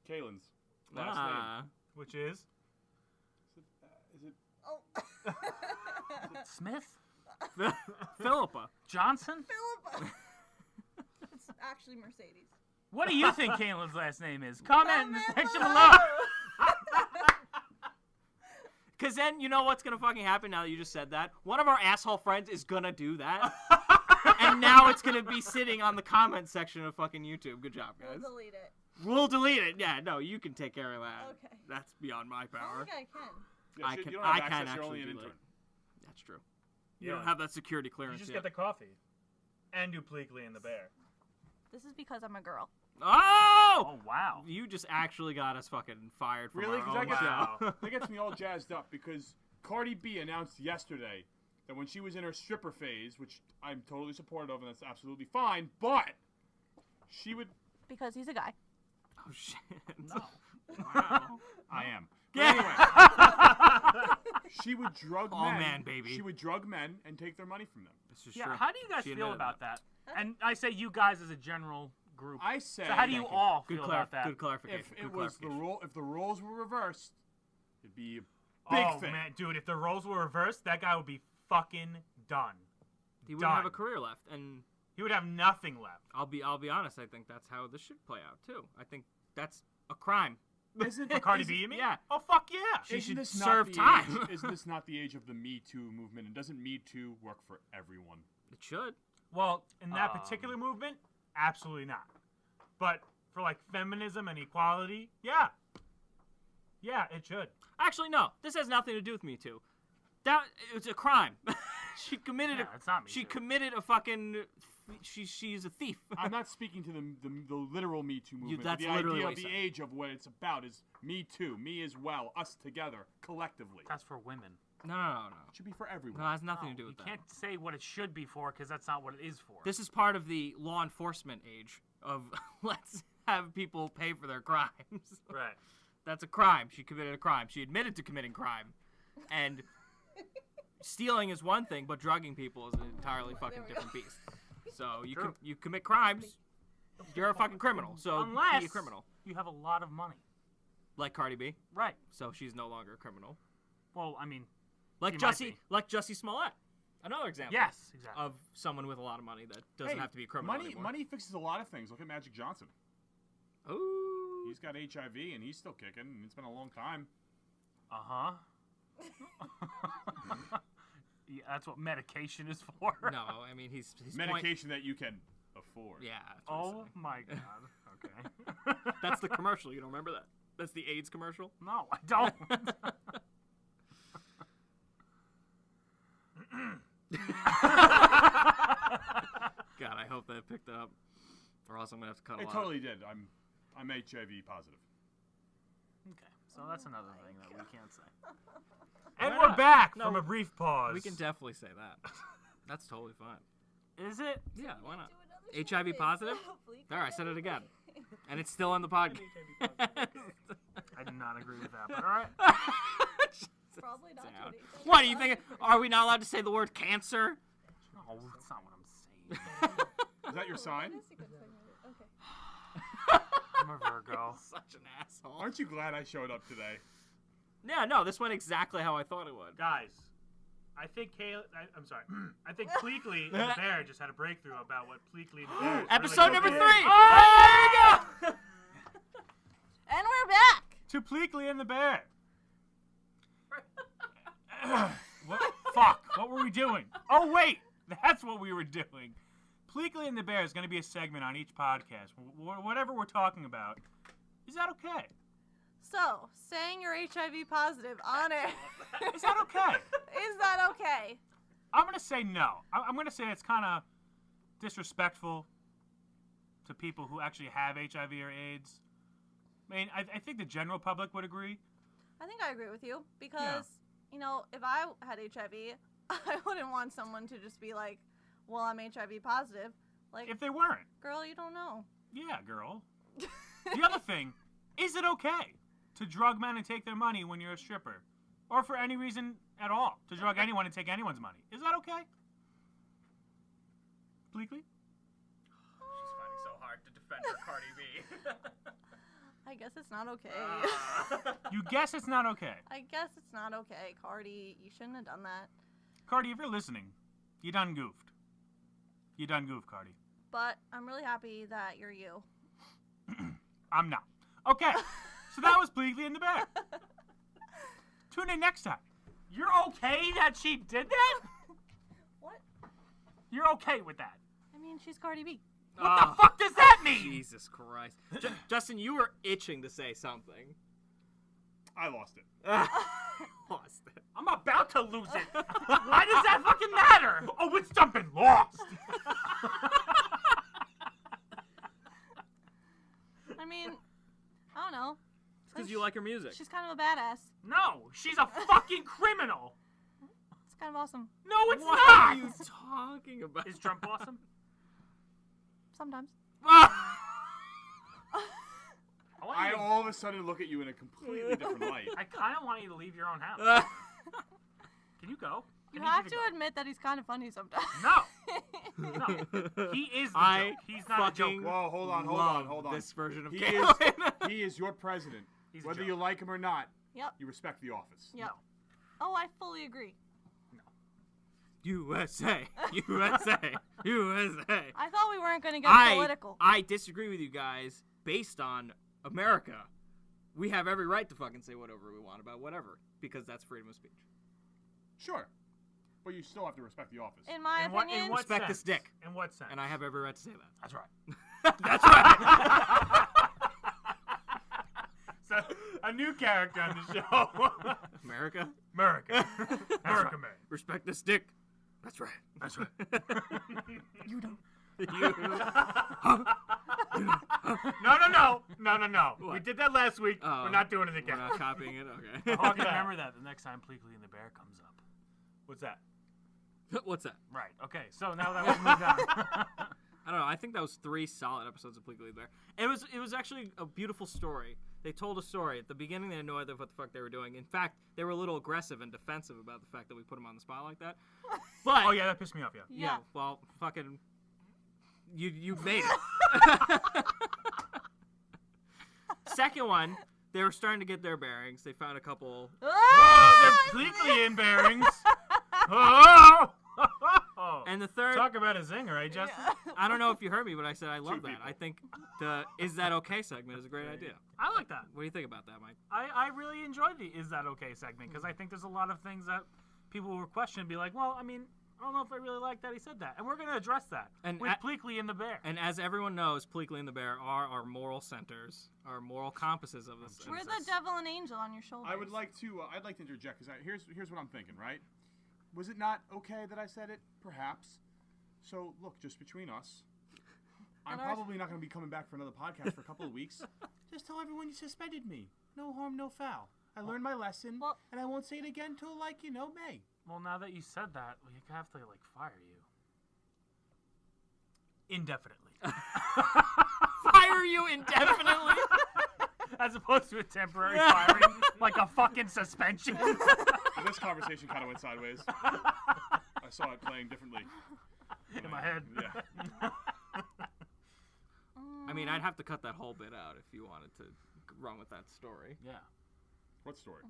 Kaylin's last Ah. Which is? name. Is it? Oh. Smith? Philippa. Johnson? Philippa. It's actually Mercedes. What do you think Caitlin's last name is? Comment in the section below. Because then you know what's going to fucking happen now that you just said that? One of our asshole friends is going to do that. And now it's going to be sitting on the comment section of fucking YouTube. Good job, guys. We'll delete it. We'll delete it. Yeah, no, you can take care of that. Okay. That's beyond my I power. think I can. Yeah, I shit, can, you don't have I can access, you're only actually an do intern. it. That's true. You Yeah. don't have that security You clearance just yet. get the coffee. And do Pleakley and the Bear. This is because I'm a girl. Oh! Oh, wow. You just actually got us fucking fired from Really? our Because own Wow. show. that gets me all jazzed up because Cardi B announced yesterday that when she was in her stripper phase, which I'm totally supportive of and that's absolutely fine, but she would... Because he's a guy. Oh, shit. No. Wow. I am. Yeah. But anyway, she would drug All men. man, baby. She would drug men and take their money from them. This is Yeah, true. how do you guys She feel admitted about that? And I say you guys as a general group. I say... So how do you Thank you. all Good, feel about that? good clarification. If good it was the clarification. rule, if the roles were reversed, it'd be a big Oh, thing. man, dude, if the roles were reversed, that guy would be fucking done. He wouldn't have a done. career left, and He would have nothing left. I'll be honest. I think that's how this should play out too. I think that's a crime. Isn't For Cardi isn't- B, you mean? yeah. Oh, fuck yeah. She isn't should this not serve the time. Age, isn't this not the age of the Me Too movement? And doesn't Me Too work for everyone? It should. Well, in that particular movement, absolutely not. But for, like, feminism and equality, yeah. Yeah, it should. Actually, no. This has nothing to do with Me Too. That it's a crime. She committed Yeah, it's not Me She Too. committed a fucking. She's a thief. I'm not speaking to the literal Me Too movement. that's the literally idea what of he the said. age of what it's about is Me Too, me as well, us together, collectively. That's for women. No. It should be for everyone. No, it has nothing to do You with that. can't say what it should be for because that's not what it is for. This is part of the law enforcement age of let's have people pay for their crimes. Right. That's a crime. She committed a crime. She admitted to committing crime. And stealing is one thing, but drugging people is an entirely fucking different beast. So True. you commit crimes, you're a fucking criminal. So Unless be a criminal. you have a lot of money. Like Cardi B. Right. So she's no longer a criminal. Well, I mean, Like She might Jussie, be. like Jussie Smollett. Another example. yes, exactly. Of someone with a lot of money that doesn't Hey, have to be a criminal money, anymore. money fixes a lot of things. Look at Magic Johnson. Ooh. He's got HIV and he's still kicking. And it's been a long time. Uh-huh. Yeah, that's what medication is for. No, I mean he's Medication that you can afford. Yeah. That's what I'm Oh saying. my god. Okay. That's the commercial. You don't remember that? That's the AIDS commercial. No, I don't. God, I hope that picked up, or else I'm gonna have to cut a It lot. totally did. I'm HIV positive. Okay, so that's another thing that we can't say. Why And we're not? back No, from a brief pause. We can definitely say that. That's totally fine. Is it? Yeah, why not? HIV positive? There, I said it again. And it's still in the podcast. I do not agree with that, but all right. Probably not. Down. 20. What do you think? Are we not allowed to say the word cancer? No, that's not what I'm saying. Is that your sign? Okay. I'm a Virgo. Such an asshole. Aren't you glad I showed up today? Yeah, no, this went exactly how I thought it would. Guys, I think I'm sorry. I think Pleakley and the Bear just had a breakthrough about what Pleakley and the Bear is Episode really number good 3! at. Oh, there you go! And we're back. To Pleakley and the Bear. What? Fuck. What were we doing? Oh, wait. That's what we were doing. Pleakley and the Bear is going to be a segment on each podcast. Whatever we're talking about. Is that okay? So, saying you're HIV positive on it. Is that okay? Is that okay? I'm going to say no. I'm going to say it's kind of disrespectful to people who actually have HIV or AIDS. I mean, I think the general public would agree. I think I agree with you because, you know, if I had HIV, I wouldn't want someone to just be like, well, I'm HIV positive. Like, If they weren't. girl, you don't know. Yeah, girl. The other thing, is it okay to drug men and take their money when you're a stripper? Or for any reason at all, to drug anyone and take anyone's money? Is that okay? Pleakley? She's finding so hard to defend her Cardi B. I guess it's not okay. You guess it's not okay. I guess it's not okay, Cardi. You shouldn't have done that. Cardi, if you're listening, you done goofed. You done goofed, Cardi. But I'm really happy that you're you. I'm not. Okay, so that was Pleakley and the Bear. Tune in next time. You're okay that she did that? What? You're okay with that? I mean, she's Cardi B. What the fuck does that mean? Jesus Christ. Justin, you were itching to say something. I lost it. Lost it. I'm about to lose it. Why does that fucking matter? Oh, it's jumping lost. I mean, I don't know. It's because you like her music. She's kind of a badass. No, she's a fucking criminal. It's kind of awesome. No, it's What not. are you talking about? Is Trump awesome? Sometimes. I all of a sudden look at you in a completely different light. I kind of want you to leave your own house. Can you go? You Can have even to go? admit that he's kind of funny sometimes. No. No. He is the I joke. He's not a fucking joke. Whoa, hold on. love this version of He Caitlyn. He is your president. He's a Whether joke. you like him or not, Yep. you respect the office. Yep. Oh, I fully agree. USA. USA. USA. I thought we weren't going to get political. I disagree with you guys based on America. We have every right to fucking say whatever we want about whatever because that's freedom of speech. Sure. But you still have to respect the office. In my opinion, in what Respect sense? this dick. In what sense? And I have every right to say that. That's right. That's right. So, a new character on the show. America. America. America man. Respect this dick. That's right. That's right. you don't. No. We What? did that last week. Oh. We're not doing it We're again. not copying it? Okay. I hope you remember that the next time Pleakley and the Bear comes up. What's that? What's that? Right. Okay. So now that we've moved on. I don't know. I think that was 3 solid episodes of Pleakley Bear. It was actually a beautiful story. They told a story. At the beginning, they had no idea what the fuck they were doing. In fact, they were a little aggressive and defensive about the fact that we put them on the spot like that. But Oh yeah, that pissed me off. Yeah. yeah, well, fucking, you made it. Second one, they were starting to get their bearings. They found a couple. Oh, they're Pleakley in bearings. Oh. And the third, Talk about a zinger, right, Justin? I don't know if you heard me, but I said I love Two that. people. I think the "Is That Okay" segment is a great idea. I like that. What do you think about that, Mike? I really enjoyed the "Is That Okay" segment because I think there's a lot of things that people will question and be like, well, I mean, I don't know if I really like that he said that, and we're gonna address that And with Pleakley and the Bear. And as everyone knows, Pleakley and the Bear are our moral centers, our moral compasses of this. We're the devil and angel on your shoulders. I'd like to interject because here's what I'm thinking. Right? Was it not okay that I said it? Perhaps. So look, just between us, I'm And ours- probably not going to be coming back for another podcast for a couple of weeks. Just tell everyone you suspended me. No harm, no foul. I learned my lesson, Well- and I won't say it again till May. Well, now that you said that, we have to fire you indefinitely, Fire you indefinitely. as opposed to a temporary firing, like a fucking suspension. And this conversation kind of went sideways. I saw it playing differently In my head. Yeah. I mean, I'd have to cut that whole bit out if you wanted to run with that story. Yeah. What story?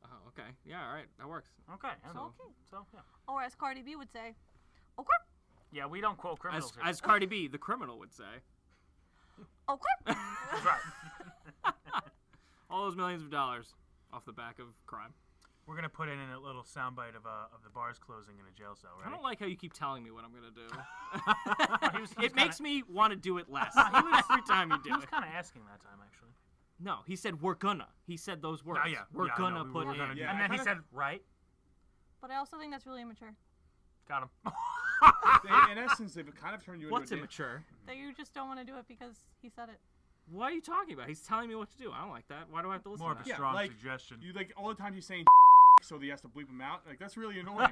Oh, okay. Yeah, all right. That works. Okay. So- Okay. So yeah. Or as Cardi B would say, okay, Yeah, we don't quote criminals here. As Cardi B, the criminal, would say. okay. That's right. All those millions of dollars off the back of crime. We're gonna put in a little soundbite of the bars closing in a jail cell, right? I don't like how you keep telling me what I'm going to do. He was It makes me want to do it less He was- every time you He do was it. kind of asking that time, actually. No, he said, we're gonna. He said those words. Oh, yeah. We're Yeah, I gonna know. put We're in. gonna do Yeah, that. And I then he kinda- said, right? But I also think that's really immature. Got him. In essence, they've kind of turned you What's into a immature? That you just don't want to do it because he said it. What are you talking about? He's telling me what to do. I don't like that. Why do I have to listen More to of that? a strong like, suggestion. You all the time he's saying so that he has to bleep him out. Like that's really annoying.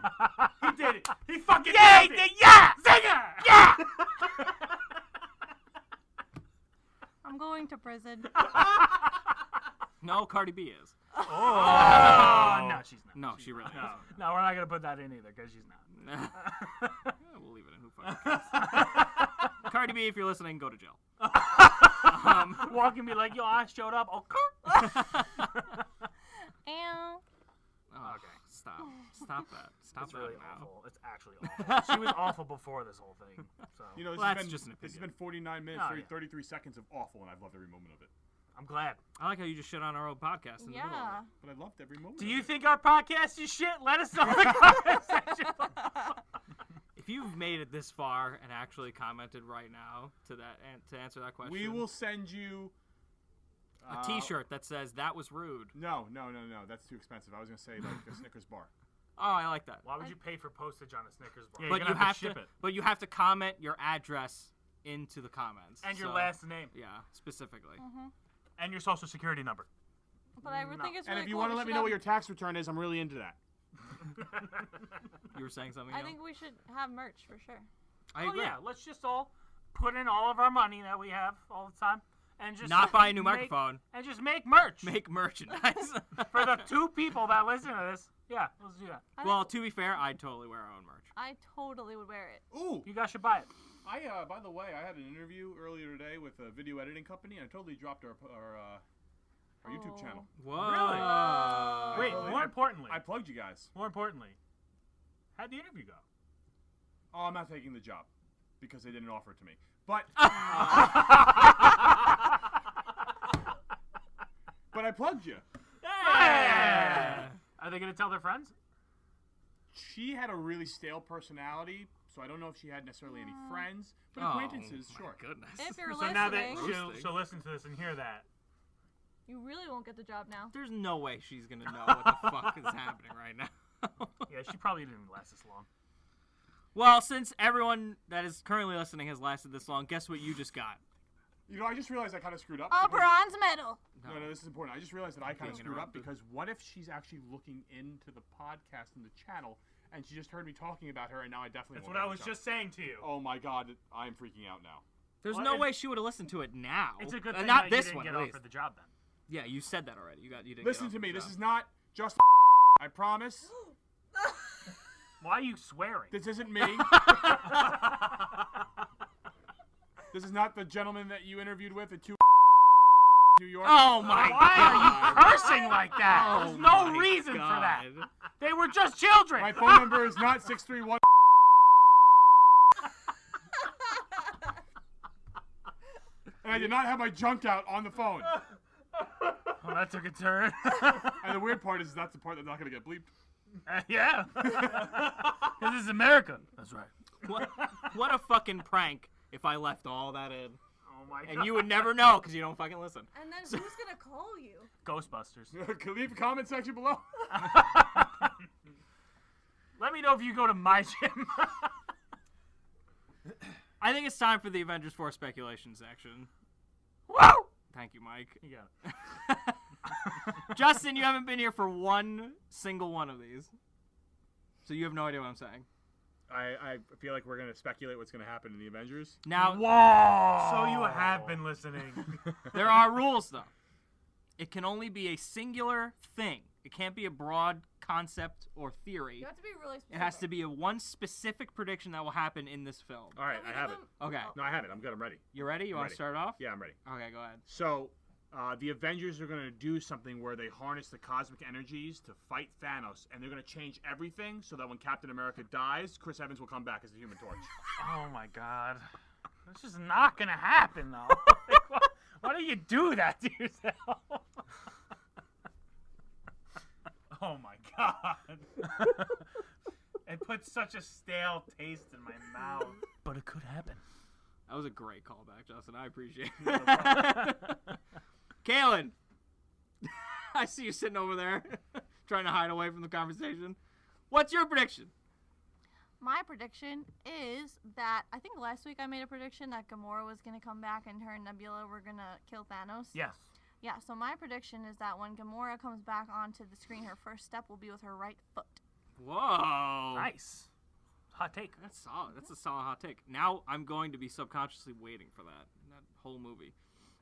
He did it. He fucking Yeah, nailed it. yeah! Zinger! Yeah! I'm going to prison. No, Cardi B is. Oh, no, she's not. No, she really No, is. no, we're not gonna put that in either because she's not. Yeah, we'll leave it in. Who fucking cares? Cardi B, if you're listening, go to jail. Walk and be like, yo, I showed up. Oh, Ow. Oh, Okay. Stop that. Stop It's that really now. awful. It's actually awful. She was awful before this whole thing. So You know, this, Well, has that's been, just an this has opinion. been 49 minutes, Oh, yeah. 33 seconds of awful, and I've loved every moment of it. I'm glad. I like how you just shit on our old podcast in the middle of Yeah. But I loved every moment Do of you it. think our podcast is shit? Let us know in the comment section. it. If you've made it this far and actually commented right now to that to answer that question, We will send you... a T-shirt that says "That was rude." No. That's too expensive. I was going to say, like, a Snickers bar. Oh, I like that. Why would you pay for postage on a Snickers bar? Yeah, But you're you gonna have ship to. it. But you have to comment your address into the comments And your So, last name. Yeah, specifically. And your social security number. But I would think it's And really if you cool. want to We let me should know have- what your tax return is, I'm really into that. You were saying something. I Neil? think we should have merch for sure. I Oh agree. yeah, let's just all put in all of our money that we have all the time, and just Not buy a new make- microphone. and just make merch Make merchandise. for the 2 people that listen to this. Yeah, let's do that. I Well, think to be fair, I'd totally wear our own merch. I totally would wear it. Ooh! You guys should buy it. By the way, I had an interview earlier today with a video editing company, and I totally dropped our YouTube channel. Whoa. Wait, totally- more importantly, I plugged you guys. how'd the interview go? Oh, I'm not taking the job because they didn't offer it to me. But but I plugged you. Yeah. Are they gonna tell their friends? She had a really stale personality, so I don't know if she had necessarily any friends, but Oh, acquaintances, my sure. goodness. If you're So now that listening, she'll listen to this and hear that. you really won't get the job now. There's no way she's gonna know what the fuck is happening right now. Yeah, she probably didn't last this long. Well, since everyone that is currently listening has lasted this long, guess what you just got? You know, I just realized I kind of screwed up. A because- bronze medal. No, this is important. I just realized that I kind of Being screwed up interrupted. because what if she's actually looking into the podcast and the channel, and she just heard me talking about her, and now I definitely That's won't what I have was the job. just saying to you. Oh my god, I'm freaking out now. There's Well, no it- way she would have listened to it now. It's a good thing not that this you didn't one, get at offered least. the job then. Yeah, you said that already. You didn't. Listen get to offered me. the This job. is not just. I promise. Why are you swearing? This isn't me. This is not the gentleman that you interviewed with at 2 New York. Oh my Why god! are you cursing like that? Oh There's no my reason for that. God. They were just children. My phone number is not 631. And I did not have my junk out on the phone. Well, that took a turn. And the weird part is that's the part that's not going to get bleeped. Yeah. This is America. That's right. What a fucking prank if I left all that in. Oh my god. And you would never know because you don't fucking listen. And then who's gonna call you? Ghostbusters. Leave a comment section below. Let me know if you go to my gym. I think it's time for the Avengers 4 speculation section. Woo! Thank you, Mike. You got it. Justin, you haven't been here for one single one of these. So you have no idea what I'm saying. I feel like we're going to speculate what's going to happen in the Avengers. Now, Whoa! So you have been listening. there are rules, though. It can only be a singular thing. It can't be a broad concept or theory. You have to be really specific. It has to be a one specific prediction that will happen in this film. All right, Can we I have give it. them- Okay. No, I have it. I'm good. I'm ready. You ready? You want to Ready. start off? Yeah, I'm ready. Okay, go ahead. So, the Avengers are going to do something where they harness the cosmic energies to fight Thanos, and they're going to change everything so that when Captain America dies, Chris Evans will come back as the Human Torch. Oh my god. This is not gonna happen though. Why do you do that to yourself? Oh my god. It puts such a stale taste in my mouth. But it could happen. That was a great callback, Justin. I appreciate it. Kalen, I see you sitting over there trying to hide away from the conversation. What's your prediction? My prediction is that I think last week I made a prediction that Gamora was gonna come back and her and Nebula were gonna kill Thanos. Yes. Yeah. So my prediction is that when Gamora comes back onto the screen, her first step will be with her right foot. Whoa. Nice. Hot take. That's solid. That's a solid hot take. Now I'm going to be subconsciously waiting for that whole movie.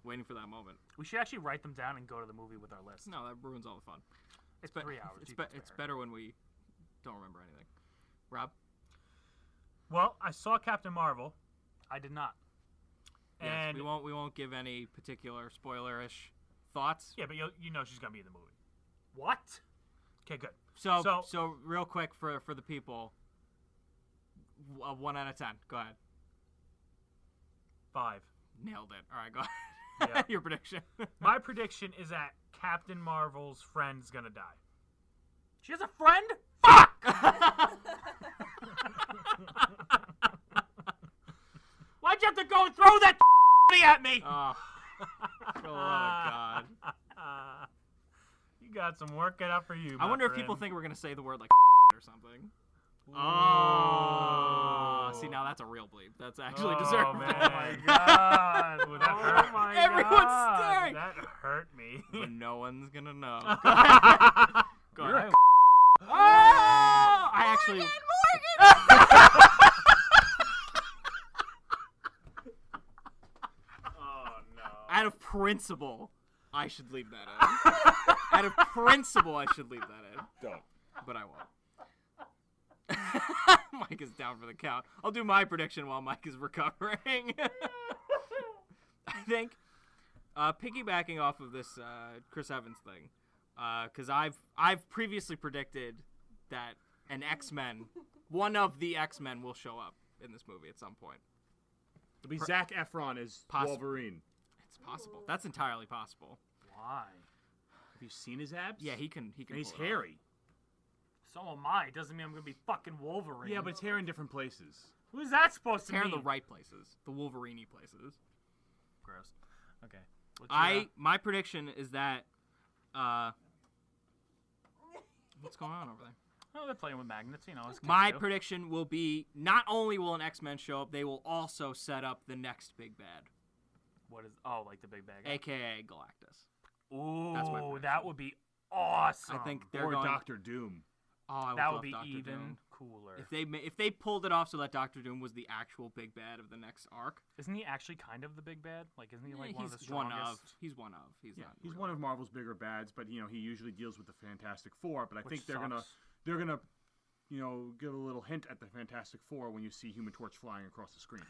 Waiting for that moment. We should actually write them down and go to the movie with our list. No, that ruins all the fun. It's Be- 3 hours. It's, you be- can it's spare. better when we don't remember anything. Rob? Well, I saw Captain Marvel. I did not. Yes, And we won't give any particular spoiler-ish thoughts. yeah, but you know she's gonna be in the movie. What? Okay, good. So real quick for the people, 1 out of 10. Go ahead. 5. Nailed it. All right, go ahead. Yeah. Your prediction. My prediction is that Captain Marvel's friend's gonna die. She has a friend? Fuck! Why'd you have to go and throw that at me? Oh, for the love of God. You got some work cut out for you. I wonder if friend. people think we're gonna say the word like or something. Ooh. Oh, see now that's a real bleep. That's actually deserved. Oh my God! Would that hurt? Oh my Everyone's God. staring. That hurt me. But no one's gonna know. Go You're ahead. a- Oh! I actually. Oh no! Out of principle, I should leave that in. Out of principle, I should leave that in. Don't. But I won't. Mike is down for the count. I'll do my prediction while Mike is recovering. I think, piggybacking off of this Chris Evans thing, because I've previously predicted that an X-Men, one of the X-Men, will show up in this movie at some point. It'll be Zac Efron as Wolverine. It's possible. That's entirely possible. Why? Have you seen his abs? Yeah, he can. And he's pull it off. hairy. So am I. Doesn't mean I'm gonna be fucking Wolverine. Yeah, but it's hair in different places. Who's that supposed It's to hair mean? in the right places, the Wolverine places. Gross. Okay. What's your, My prediction is that. What's going on over there? Oh, they're playing with magnets. You know. As kids My do. prediction will be not only will an X-Men show up, they will also set up the next big bad, What is? Oh, like the big bag. aka Galactus. Ooh, That's my prediction. that would be awesome. I think they're Or going. Doctor Doom. Oh, I that love would be Dr. even Doom. cooler. If they pulled it off so that Doctor Doom was the actual big bad of the next arc. Isn't he actually kind of the big bad? Like, isn't he like one of the He's one strongest? of. He's one of. He's Yeah, not. he's really. one of Marvel's bigger bads, but he usually deals with the Fantastic Four. But I Which think they're gonna give a little hint at the Fantastic Four when you see Human Torch flying across the screen.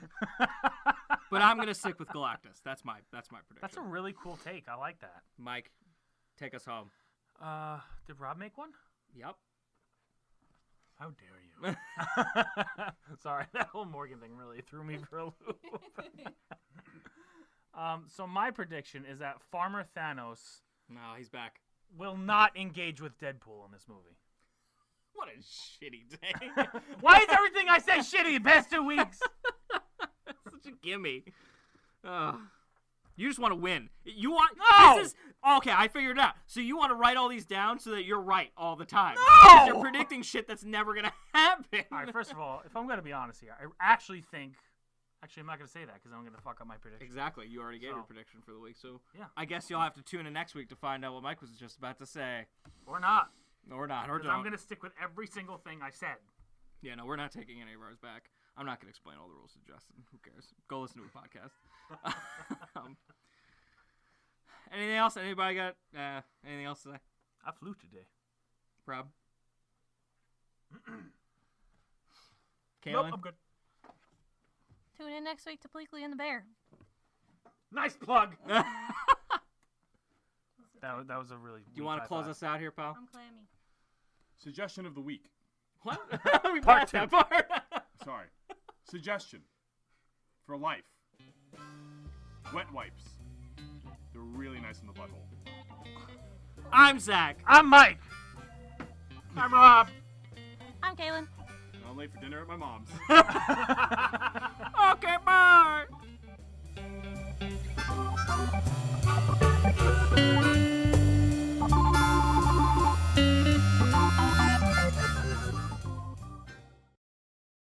But I'm gonna stick with Galactus. That's my prediction. That's a really cool take. I like that. Mike, take us home. Did Rob make one? Yep. How dare you? Sorry, that whole Morgan thing really threw me for a loop. So my prediction is that Farmer Thanos No, he's back. will not engage with Deadpool in this movie. What a shitty day. Why is everything I say shitty the past 2 weeks? Such a gimme. You just want to win. You want. No! This is okay. I figured it out. So you want to write all these down so that you're right all the time. No! 'Cause you're predicting shit that's never gonna happen. All right, first of all, if I'm going to be honest here, I actually think... Actually, I'm not going to say that because I'm going to fuck up my prediction. Exactly. You already gave your So- prediction for the week, so Yeah. I guess you'll have to tune in next week to find out what Mike was just about to say, Or not. or not, or Because don't. I'm going to stick with every single thing I said. Yeah, no, we're not taking any of ours back. I'm not gonna explain all the rules to Justin. Who cares? Go listen to a podcast. Anything else? Anybody got anything else to say? I flew today. Rob? Nope, Kaylin? I'm good. Tune in next week to Pleakley and the Bear. Nice plug. That was a really. Do you want to close us out here, pal? I'm clammy. Suggestion of the week. What? We Part passed two. that part. Sorry. Suggestion. For life. Wet wipes. They're really nice in the butthole. I'm Zach. I'm Mike. I'm Rob. I'm Kaylin. And I'm late for dinner at my mom's.